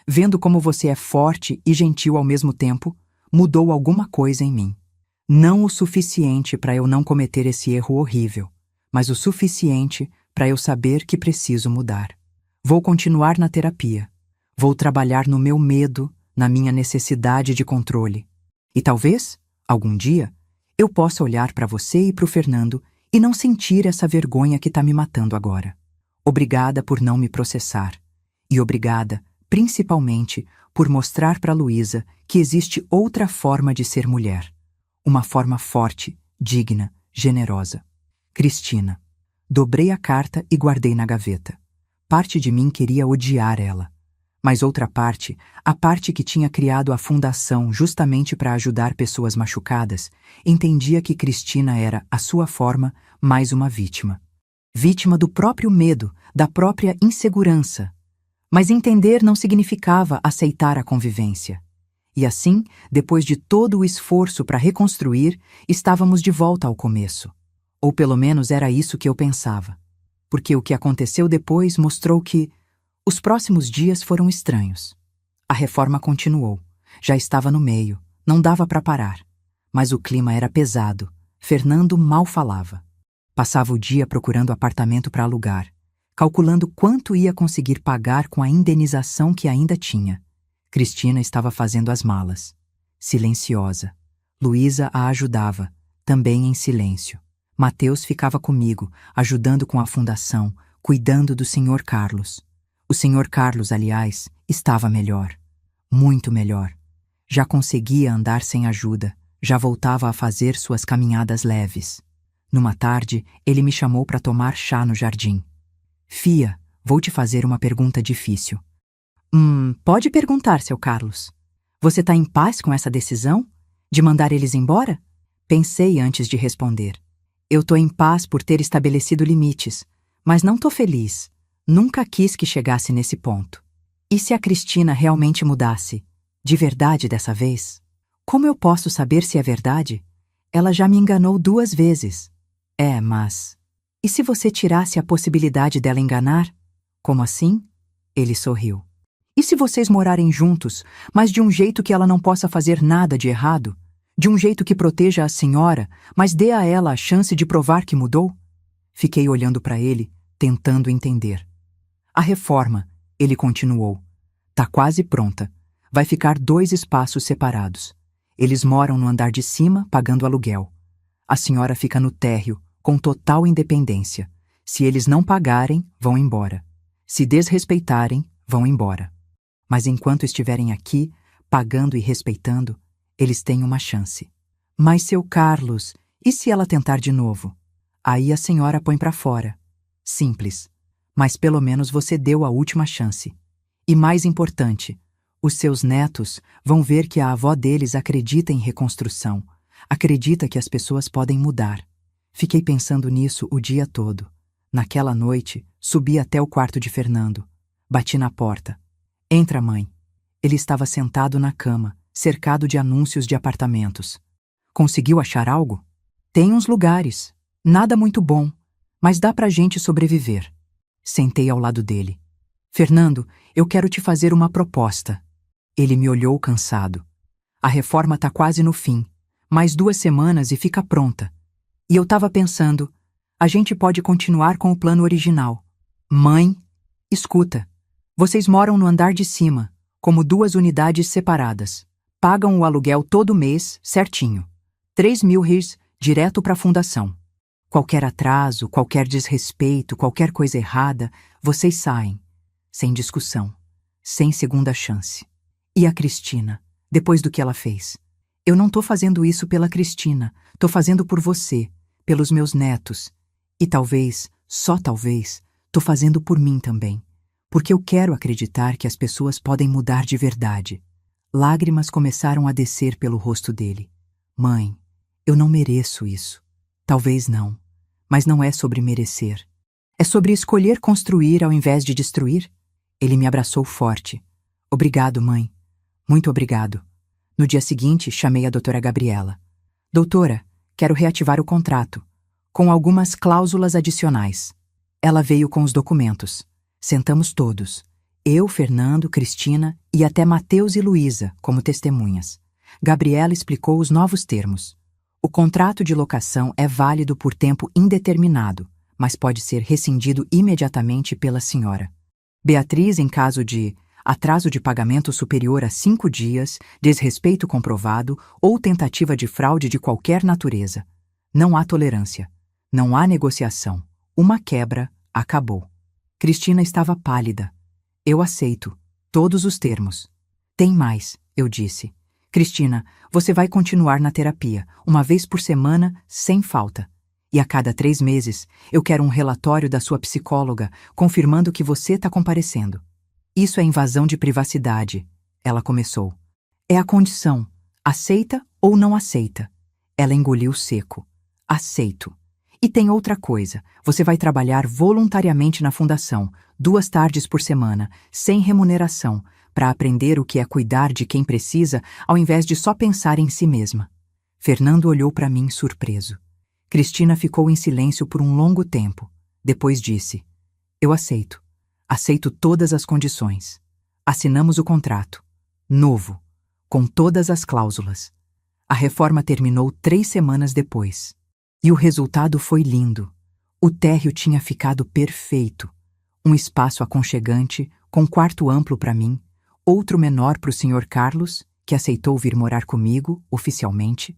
vendo como você é forte e gentil ao mesmo tempo, mudou alguma coisa em mim. Não o suficiente para eu não cometer esse erro horrível, mas o suficiente para eu saber que preciso mudar. Vou continuar na terapia. Vou trabalhar no meu medo, na minha necessidade de controle. E talvez, algum dia, eu possa olhar para você e para o Fernando e não sentir essa vergonha que está me matando agora. Obrigada por não me processar. E obrigada, principalmente, por mostrar para Luísa que existe outra forma de ser mulher. Uma forma forte, digna, generosa. Cristina. Dobrei a carta e guardei na gaveta. Parte de mim queria odiar ela. Mas outra parte, a parte que tinha criado a fundação justamente para ajudar pessoas machucadas, entendia que Cristina era, à sua forma, mais uma vítima. Vítima do próprio medo, da própria insegurança. Mas entender não significava aceitar a convivência. E assim, depois de todo o esforço para reconstruir, estávamos de volta ao começo. Ou pelo menos era isso que eu pensava. Porque o que aconteceu depois mostrou que os próximos dias foram estranhos. A reforma continuou. Já estava no meio. Não dava para parar. Mas o clima era pesado. Fernando mal falava. Passava o dia procurando apartamento para alugar, calculando quanto ia conseguir pagar com a indenização que ainda tinha. Cristina estava fazendo as malas. Silenciosa. Luísa a ajudava, também em silêncio. Mateus ficava comigo, ajudando com a fundação, cuidando do Sr. Carlos. O Sr. Carlos, aliás, estava melhor. Muito melhor. Já conseguia andar sem ajuda, já voltava a fazer suas caminhadas leves. Numa tarde, ele me chamou para tomar chá no jardim. Fia, vou te fazer uma pergunta difícil. Pode perguntar, seu Carlos. Você está em paz com essa decisão? De mandar eles embora? Pensei antes de responder. Eu tô em paz por ter estabelecido limites, mas não tô feliz. Nunca quis que chegasse nesse ponto. E se a Cristina realmente mudasse? De verdade dessa vez? Como eu posso saber se é verdade? Ela já me enganou 2 vezes. Mas... E se você tirasse a possibilidade dela enganar? Como assim? Ele sorriu. E se vocês morarem juntos, mas de um jeito que ela não possa fazer nada de errado? De um jeito que proteja a senhora, mas dê a ela a chance de provar que mudou? Fiquei olhando para ele, tentando entender. A reforma, ele continuou. Tá quase pronta. Vai ficar 2 espaços separados. Eles moram no andar de cima, pagando aluguel. A senhora fica no térreo, com total independência. Se eles não pagarem, vão embora. Se desrespeitarem, vão embora. Mas enquanto estiverem aqui, pagando e respeitando, eles têm uma chance. Mas, seu Carlos, e se ela tentar de novo? Aí a senhora põe para fora. Simples. Mas pelo menos você deu a última chance. E mais importante, os seus netos vão ver que a avó deles acredita em reconstrução, acredita que as pessoas podem mudar. Fiquei pensando nisso o dia todo. Naquela noite, subi até o quarto de Fernando. Bati na porta. Entra, mãe. Ele estava sentado na cama, cercado de anúncios de apartamentos. Conseguiu achar algo? Tem uns lugares. Nada muito bom, mas dá pra gente sobreviver. Sentei ao lado dele. Fernando, eu quero te fazer uma proposta. Ele me olhou cansado. A reforma tá quase no fim. Mais 2 semanas e fica pronta. E eu tava pensando, a gente pode continuar com o plano original. Mãe, escuta. Vocês moram no andar de cima, como 2 unidades separadas. Pagam o aluguel todo mês, certinho. 3.000 RIs, direto pra fundação. Qualquer atraso, qualquer desrespeito, qualquer coisa errada, vocês saem. Sem discussão. Sem segunda chance. E a Cristina, depois do que ela fez? Eu não tô fazendo isso pela Cristina, tô fazendo por você, pelos meus netos. E talvez, só talvez, tô fazendo por mim também. Porque eu quero acreditar que as pessoas podem mudar de verdade. Lágrimas começaram a descer pelo rosto dele. Mãe, eu não mereço isso. Talvez não. Mas não é sobre merecer. É sobre escolher construir ao invés de destruir. Ele me abraçou forte. Obrigado, mãe. Muito obrigado. No dia seguinte, chamei a doutora Gabriela. Doutora, quero reativar o contrato, com algumas cláusulas adicionais. Ela veio com os documentos. Sentamos todos. Eu, Fernando, Cristina e até Mateus e Luísa como testemunhas. Gabriela explicou os novos termos. O contrato de locação é válido por tempo indeterminado, mas pode ser rescindido imediatamente pela senhora. Beatriz, em caso de atraso de pagamento superior a 5 dias, desrespeito comprovado ou tentativa de fraude de qualquer natureza. Não há tolerância. Não há negociação. Uma quebra, acabou. Cristina estava pálida. Eu aceito. Todos os termos. Tem mais, eu disse. Cristina, você vai continuar na terapia, uma vez por semana, sem falta. E a cada 3 meses, eu quero um relatório da sua psicóloga confirmando que você está comparecendo. Isso é invasão de privacidade, ela começou. É a condição. Aceita ou não aceita? Ela engoliu seco. Aceito. E tem outra coisa. Você vai trabalhar voluntariamente na fundação, 2 tardes por semana, sem remuneração, para aprender o que é cuidar de quem precisa, ao invés de só pensar em si mesma. Fernando olhou para mim surpreso. Cristina ficou em silêncio por um longo tempo. Depois disse: Eu aceito. Aceito todas as condições. Assinamos o contrato. Novo. Com todas as cláusulas. A reforma terminou 3 semanas depois. E o resultado foi lindo. O térreo tinha ficado perfeito. Um espaço aconchegante, com quarto amplo para mim, outro menor para o Sr. Carlos, que aceitou vir morar comigo, oficialmente,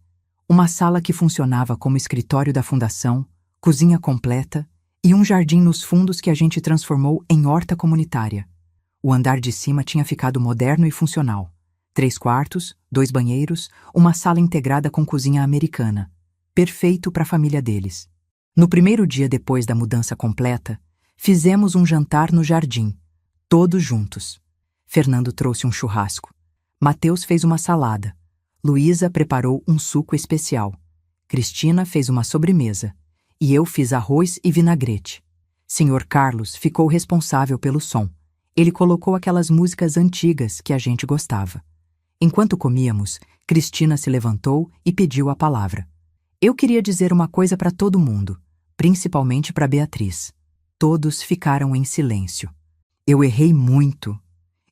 uma sala que funcionava como escritório da fundação, cozinha completa e um jardim nos fundos que a gente transformou em horta comunitária. O andar de cima tinha ficado moderno e funcional. 3 quartos, 2 banheiros, uma sala integrada com cozinha americana. Perfeito para a família deles. No primeiro dia depois da mudança completa, fizemos um jantar no jardim, todos juntos. Fernando trouxe um churrasco. Mateus fez uma salada. Luísa preparou um suco especial. Cristina fez uma sobremesa. E eu fiz arroz e vinagrete. Sr. Carlos ficou responsável pelo som. Ele colocou aquelas músicas antigas que a gente gostava. Enquanto comíamos, Cristina se levantou e pediu a palavra. Eu queria dizer uma coisa para todo mundo, principalmente para Beatriz. Todos ficaram em silêncio. Eu errei muito.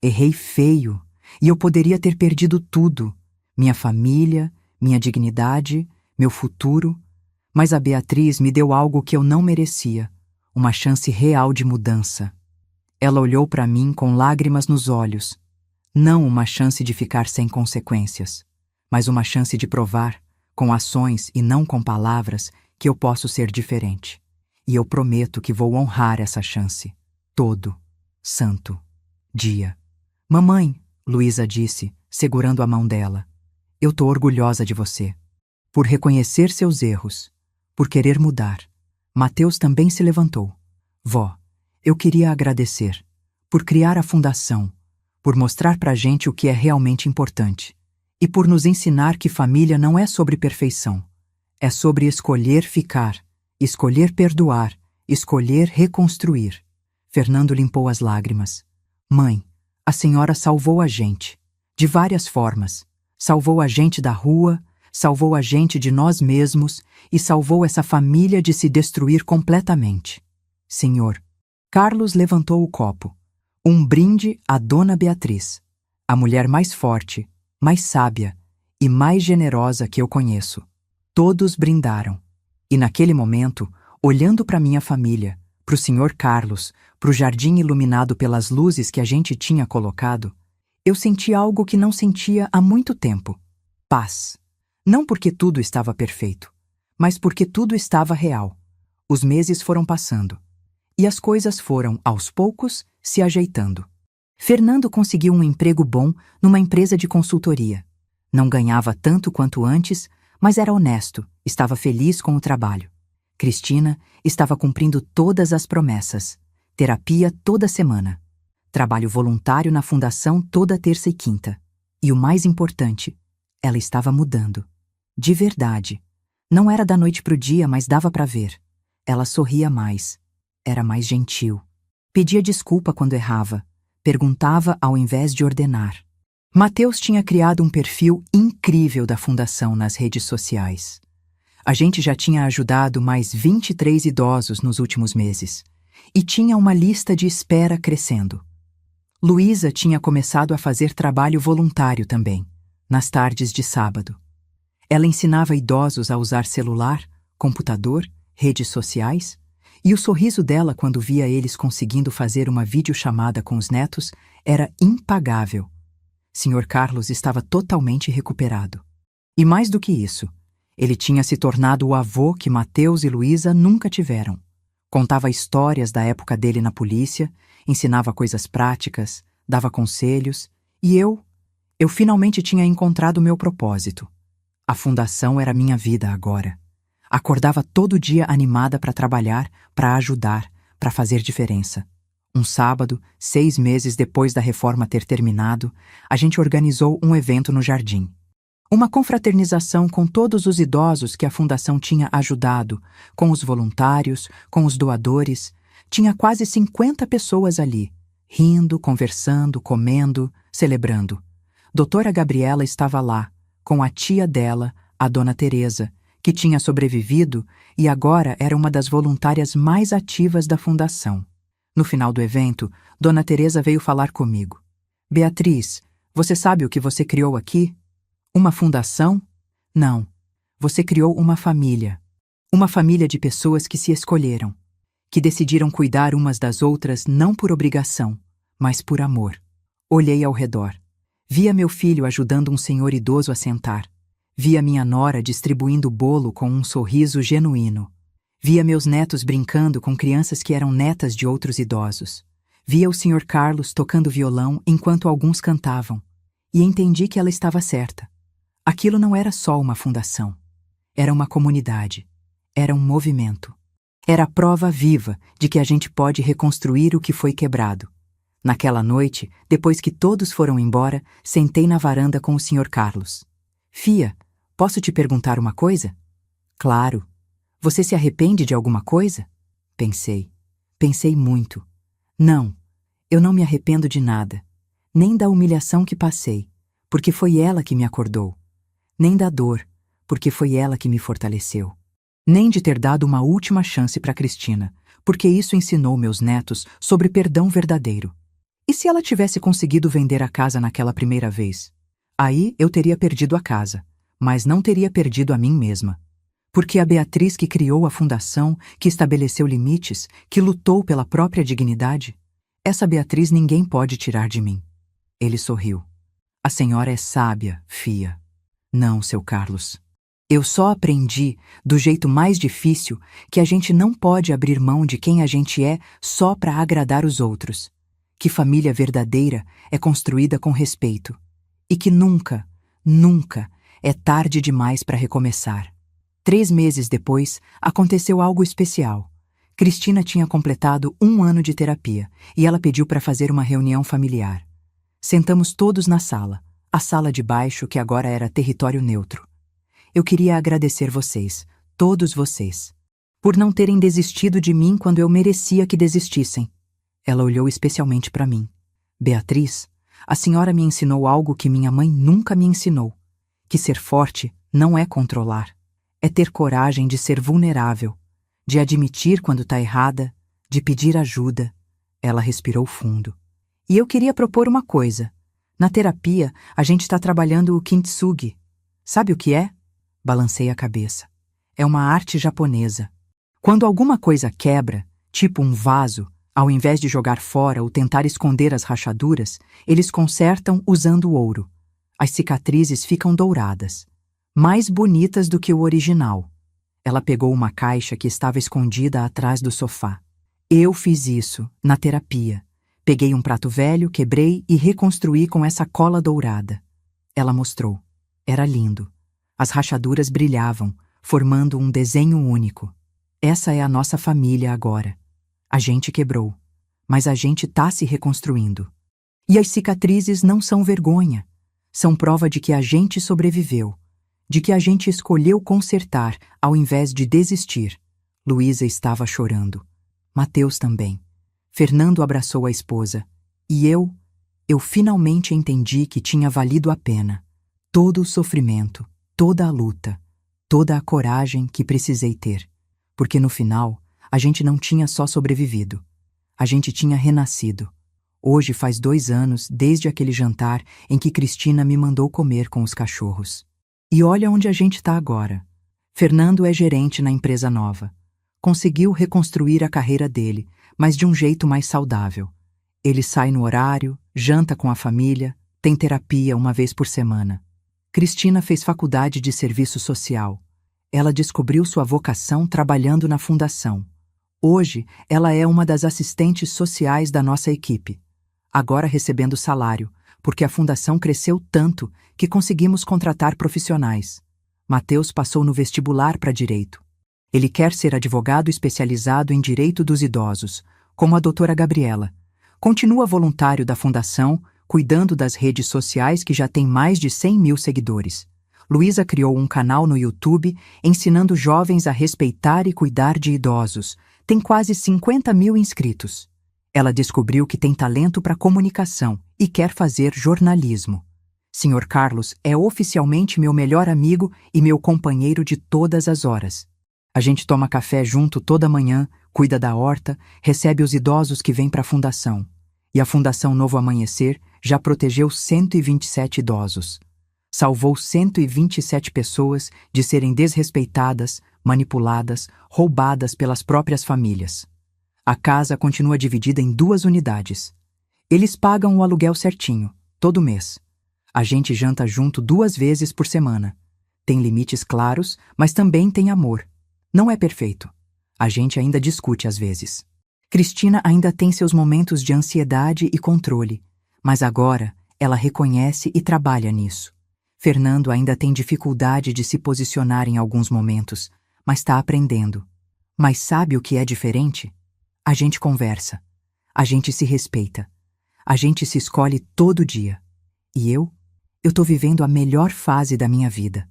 Errei feio. E eu poderia ter perdido tudo. Minha família, minha dignidade, meu futuro. Mas a Beatriz me deu algo que eu não merecia. Uma chance real de mudança. Ela olhou para mim com lágrimas nos olhos. Não uma chance de ficar sem consequências, mas uma chance de provar, com ações e não com palavras, que eu posso ser diferente. E eu prometo que vou honrar essa chance. Todo santo dia. Mamãe, Luísa disse, segurando a mão dela, eu tô orgulhosa de você. Por reconhecer seus erros, por querer mudar. Mateus também se levantou. Vó, eu queria agradecer por criar a fundação, por mostrar pra gente o que é realmente importante e por nos ensinar que família não é sobre perfeição. É sobre escolher ficar, escolher perdoar, escolher reconstruir. Fernando limpou as lágrimas. Mãe, a senhora salvou a gente, de várias formas. Salvou a gente da rua, salvou a gente de nós mesmos e salvou essa família de se destruir completamente. Senhor, Carlos levantou o copo. Um brinde à Dona Beatriz, a mulher mais forte, mais sábia e mais generosa que eu conheço. Todos brindaram. E naquele momento, olhando para minha família, para o Sr. Carlos, para o jardim iluminado pelas luzes que a gente tinha colocado, eu senti algo que não sentia há muito tempo. Paz. Não porque tudo estava perfeito, mas porque tudo estava real. Os meses foram passando. E as coisas foram, aos poucos, se ajeitando. Fernando conseguiu um emprego bom numa empresa de consultoria. Não ganhava tanto quanto antes, mas era honesto, estava feliz com o trabalho. Cristina estava cumprindo todas as promessas. Terapia toda semana. Trabalho voluntário na fundação toda terça e quinta. E o mais importante, ela estava mudando. De verdade. Não era da noite pro dia, mas dava para ver. Ela sorria mais. Era mais gentil. Pedia desculpa quando errava. Perguntava ao invés de ordenar. Mateus tinha criado um perfil incrível da fundação nas redes sociais. A gente já tinha ajudado mais 23 idosos nos últimos meses. E tinha uma lista de espera crescendo. Luísa tinha começado a fazer trabalho voluntário também, nas tardes de sábado. Ela ensinava idosos a usar celular, computador, redes sociais E o sorriso dela quando via eles conseguindo fazer uma videochamada com os netos era impagável. Sr. Carlos estava totalmente recuperado. E mais do que isso, ele tinha se tornado o avô que Mateus e Luísa nunca tiveram. Contava histórias da época dele na polícia, ensinava coisas práticas, dava conselhos, e eu finalmente tinha encontrado meu propósito. A fundação era minha vida agora. Acordava todo dia animada para trabalhar, para ajudar, para fazer diferença. Um sábado, 6 meses depois da reforma ter terminado, a gente organizou um evento no jardim. Uma confraternização com todos os idosos que a fundação tinha ajudado, com os voluntários, com os doadores. Tinha quase 50 pessoas ali, rindo, conversando, comendo, celebrando. Doutora Gabriela estava lá, com a tia dela, a Dona Teresa, que tinha sobrevivido e agora era uma das voluntárias mais ativas da fundação. No final do evento, Dona Teresa veio falar comigo. Beatriz, você sabe o que você criou aqui? Uma fundação? Não. Você criou uma família. Uma família de pessoas que se escolheram, que decidiram cuidar umas das outras não por obrigação, mas por amor. Olhei ao redor. Via meu filho ajudando um senhor idoso a sentar. Via minha nora distribuindo bolo com um sorriso genuíno. Via meus netos brincando com crianças que eram netas de outros idosos. Via o Sr. Carlos tocando violão enquanto alguns cantavam. E entendi que ela estava certa. Aquilo não era só uma fundação. Era uma comunidade. Era um movimento. Era a prova viva de que a gente pode reconstruir o que foi quebrado. Naquela noite, depois que todos foram embora, sentei na varanda com o Sr. Carlos. Fia, posso te perguntar uma coisa? Claro. Você se arrepende de alguma coisa? Pensei. Pensei muito. Não, eu não me arrependo de nada. Nem da humilhação que passei, porque foi ela que me acordou. Nem da dor, porque foi ela que me fortaleceu. Nem de ter dado uma última chance para Cristina, porque isso ensinou meus netos sobre perdão verdadeiro. E se ela tivesse conseguido vender a casa naquela primeira vez? Aí eu teria perdido a casa, mas não teria perdido a mim mesma. Porque a Beatriz que criou a fundação, que estabeleceu limites, que lutou pela própria dignidade, essa Beatriz ninguém pode tirar de mim. Ele sorriu. A senhora é sábia, fia. Não, seu Carlos. Eu só aprendi, do jeito mais difícil, que a gente não pode abrir mão de quem a gente é só para agradar os outros. Que família verdadeira é construída com respeito. E que nunca, nunca é tarde demais para recomeçar. 3 meses depois, aconteceu algo especial. Cristina tinha completado 1 ano de terapia e ela pediu para fazer uma reunião familiar. Sentamos todos na sala, a sala de baixo que agora era território neutro. Eu queria agradecer vocês, todos vocês, por não terem desistido de mim quando eu merecia que desistissem. Ela olhou especialmente para mim. Beatriz, a senhora me ensinou algo que minha mãe nunca me ensinou, que ser forte não é controlar. É ter coragem de ser vulnerável, de admitir quando está errada, de pedir ajuda. Ela respirou fundo. E eu queria propor uma coisa. Na terapia, a gente está trabalhando o kintsugi. Sabe o que é? Balancei a cabeça. É uma arte japonesa. Quando alguma coisa quebra, tipo um vaso, ao invés de jogar fora ou tentar esconder as rachaduras, eles consertam usando ouro. As cicatrizes ficam douradas. Mais bonitas do que o original. Ela pegou uma caixa que estava escondida atrás do sofá. Eu fiz isso, na terapia. Peguei um prato velho, quebrei e reconstruí com essa cola dourada. Ela mostrou. Era lindo. As rachaduras brilhavam, formando um desenho único. Essa é a nossa família agora. A gente quebrou, mas a gente tá se reconstruindo. E as cicatrizes não são vergonha. São prova de que a gente sobreviveu. De que a gente escolheu consertar ao invés de desistir. Luísa estava chorando. Mateus também. Fernando abraçou a esposa. E eu finalmente entendi que tinha valido a pena. Todo o sofrimento, toda a luta, toda a coragem que precisei ter. Porque no final, a gente não tinha só sobrevivido. A gente tinha renascido. Hoje faz 2 anos desde aquele jantar em que Cristina me mandou comer com os cachorros. E olha onde a gente está agora. Fernando é gerente na empresa nova. Conseguiu reconstruir a carreira dele, mas de um jeito mais saudável. Ele sai no horário, janta com a família, tem terapia uma vez por semana. Cristina fez faculdade de serviço social. Ela descobriu sua vocação trabalhando na fundação. Hoje, ela é uma das assistentes sociais da nossa equipe, agora recebendo salário, porque a fundação cresceu tanto que conseguimos contratar profissionais. Mateus passou no vestibular para direito. Ele quer ser advogado especializado em direito dos idosos, como a doutora Gabriela. Continua voluntário da fundação, cuidando das redes sociais que já tem mais de 100 mil seguidores. Luísa criou um canal no YouTube ensinando jovens a respeitar e cuidar de idosos. Tem quase 50 mil inscritos. Ela descobriu que tem talento para comunicação e quer fazer jornalismo. Sr. Carlos é oficialmente meu melhor amigo e meu companheiro de todas as horas. A gente toma café junto toda manhã, cuida da horta, recebe os idosos que vêm para a fundação. E a Fundação Novo Amanhecer já protegeu 127 idosos. Salvou 127 pessoas de serem desrespeitadas, manipuladas, roubadas pelas próprias famílias. A casa continua dividida em 2 unidades. Eles pagam o aluguel certinho, todo mês. A gente janta junto 2 vezes por semana. Tem limites claros, mas também tem amor. Não é perfeito. A gente ainda discute às vezes. Cristina ainda tem seus momentos de ansiedade e controle, mas agora ela reconhece e trabalha nisso. Fernando ainda tem dificuldade de se posicionar em alguns momentos, mas está aprendendo. Mas sabe o que é diferente? A gente conversa. A gente se respeita. A gente se escolhe todo dia. E eu tô vivendo a melhor fase da minha vida.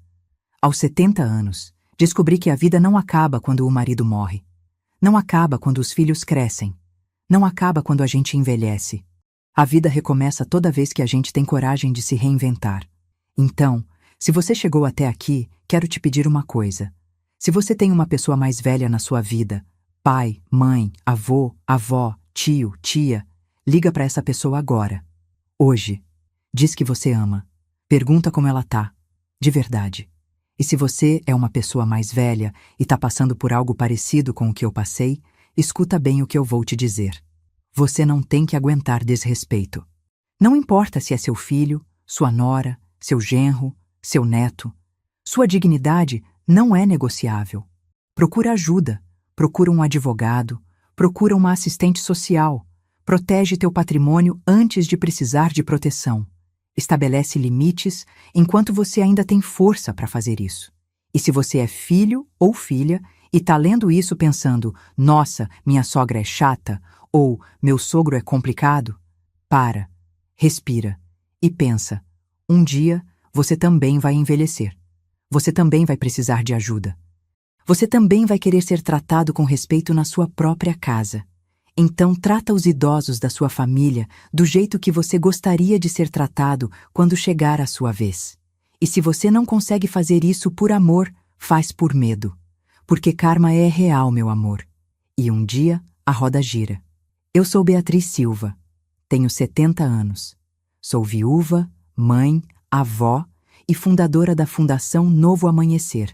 Aos 70 anos, descobri que a vida não acaba quando o marido morre. Não acaba quando os filhos crescem. Não acaba quando a gente envelhece. A vida recomeça toda vez que a gente tem coragem de se reinventar. Então, se você chegou até aqui, quero te pedir uma coisa. Se você tem uma pessoa mais velha na sua vida, pai, mãe, avô, avó, tio, tia, liga para essa pessoa agora. Hoje. Diz que você ama. Pergunta como ela tá. De verdade. E se você é uma pessoa mais velha e tá passando por algo parecido com o que eu passei, escuta bem o que eu vou te dizer. Você não tem que aguentar desrespeito. Não importa se é seu filho, sua nora, seu genro, seu neto. Sua dignidade não é negociável. Procura ajuda, procura um advogado, procura uma assistente social. Protege teu patrimônio antes de precisar de proteção. Estabelece limites enquanto você ainda tem força para fazer isso. E se você é filho ou filha e tá lendo isso pensando, nossa, minha sogra é chata, ou meu sogro é complicado, para, respira e pensa. Um dia, você também vai envelhecer. Você também vai precisar de ajuda. Você também vai querer ser tratado com respeito na sua própria casa. Então, trata os idosos da sua família do jeito que você gostaria de ser tratado quando chegar a sua vez. E se você não consegue fazer isso por amor, faz por medo. Porque karma é real, meu amor. E um dia, a roda gira. Eu sou Beatriz Silva. Tenho 70 anos. Sou viúva, mãe, avó e fundadora da Fundação Novo Amanhecer.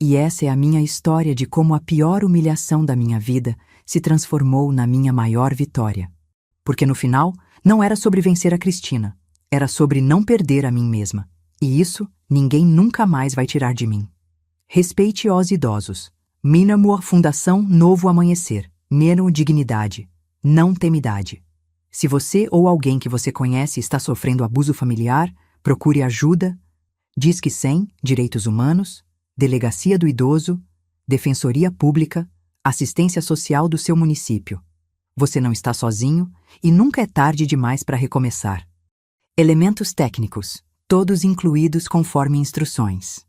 E essa é a minha história de como a pior humilhação da minha vida se transformou na minha maior vitória. Porque no final, não era sobre vencer a Cristina, era sobre não perder a mim mesma. E isso, ninguém nunca mais vai tirar de mim. Respeite os idosos. Minamor Fundação Novo Amanhecer. Menos dignidade. Não temidade. Se você ou alguém que você conhece está sofrendo abuso familiar, procure ajuda. Disque 100, Direitos Humanos, Delegacia do Idoso, Defensoria Pública, Assistência Social do seu município. Você não está sozinho e nunca é tarde demais para recomeçar. Elementos técnicos, todos incluídos conforme instruções.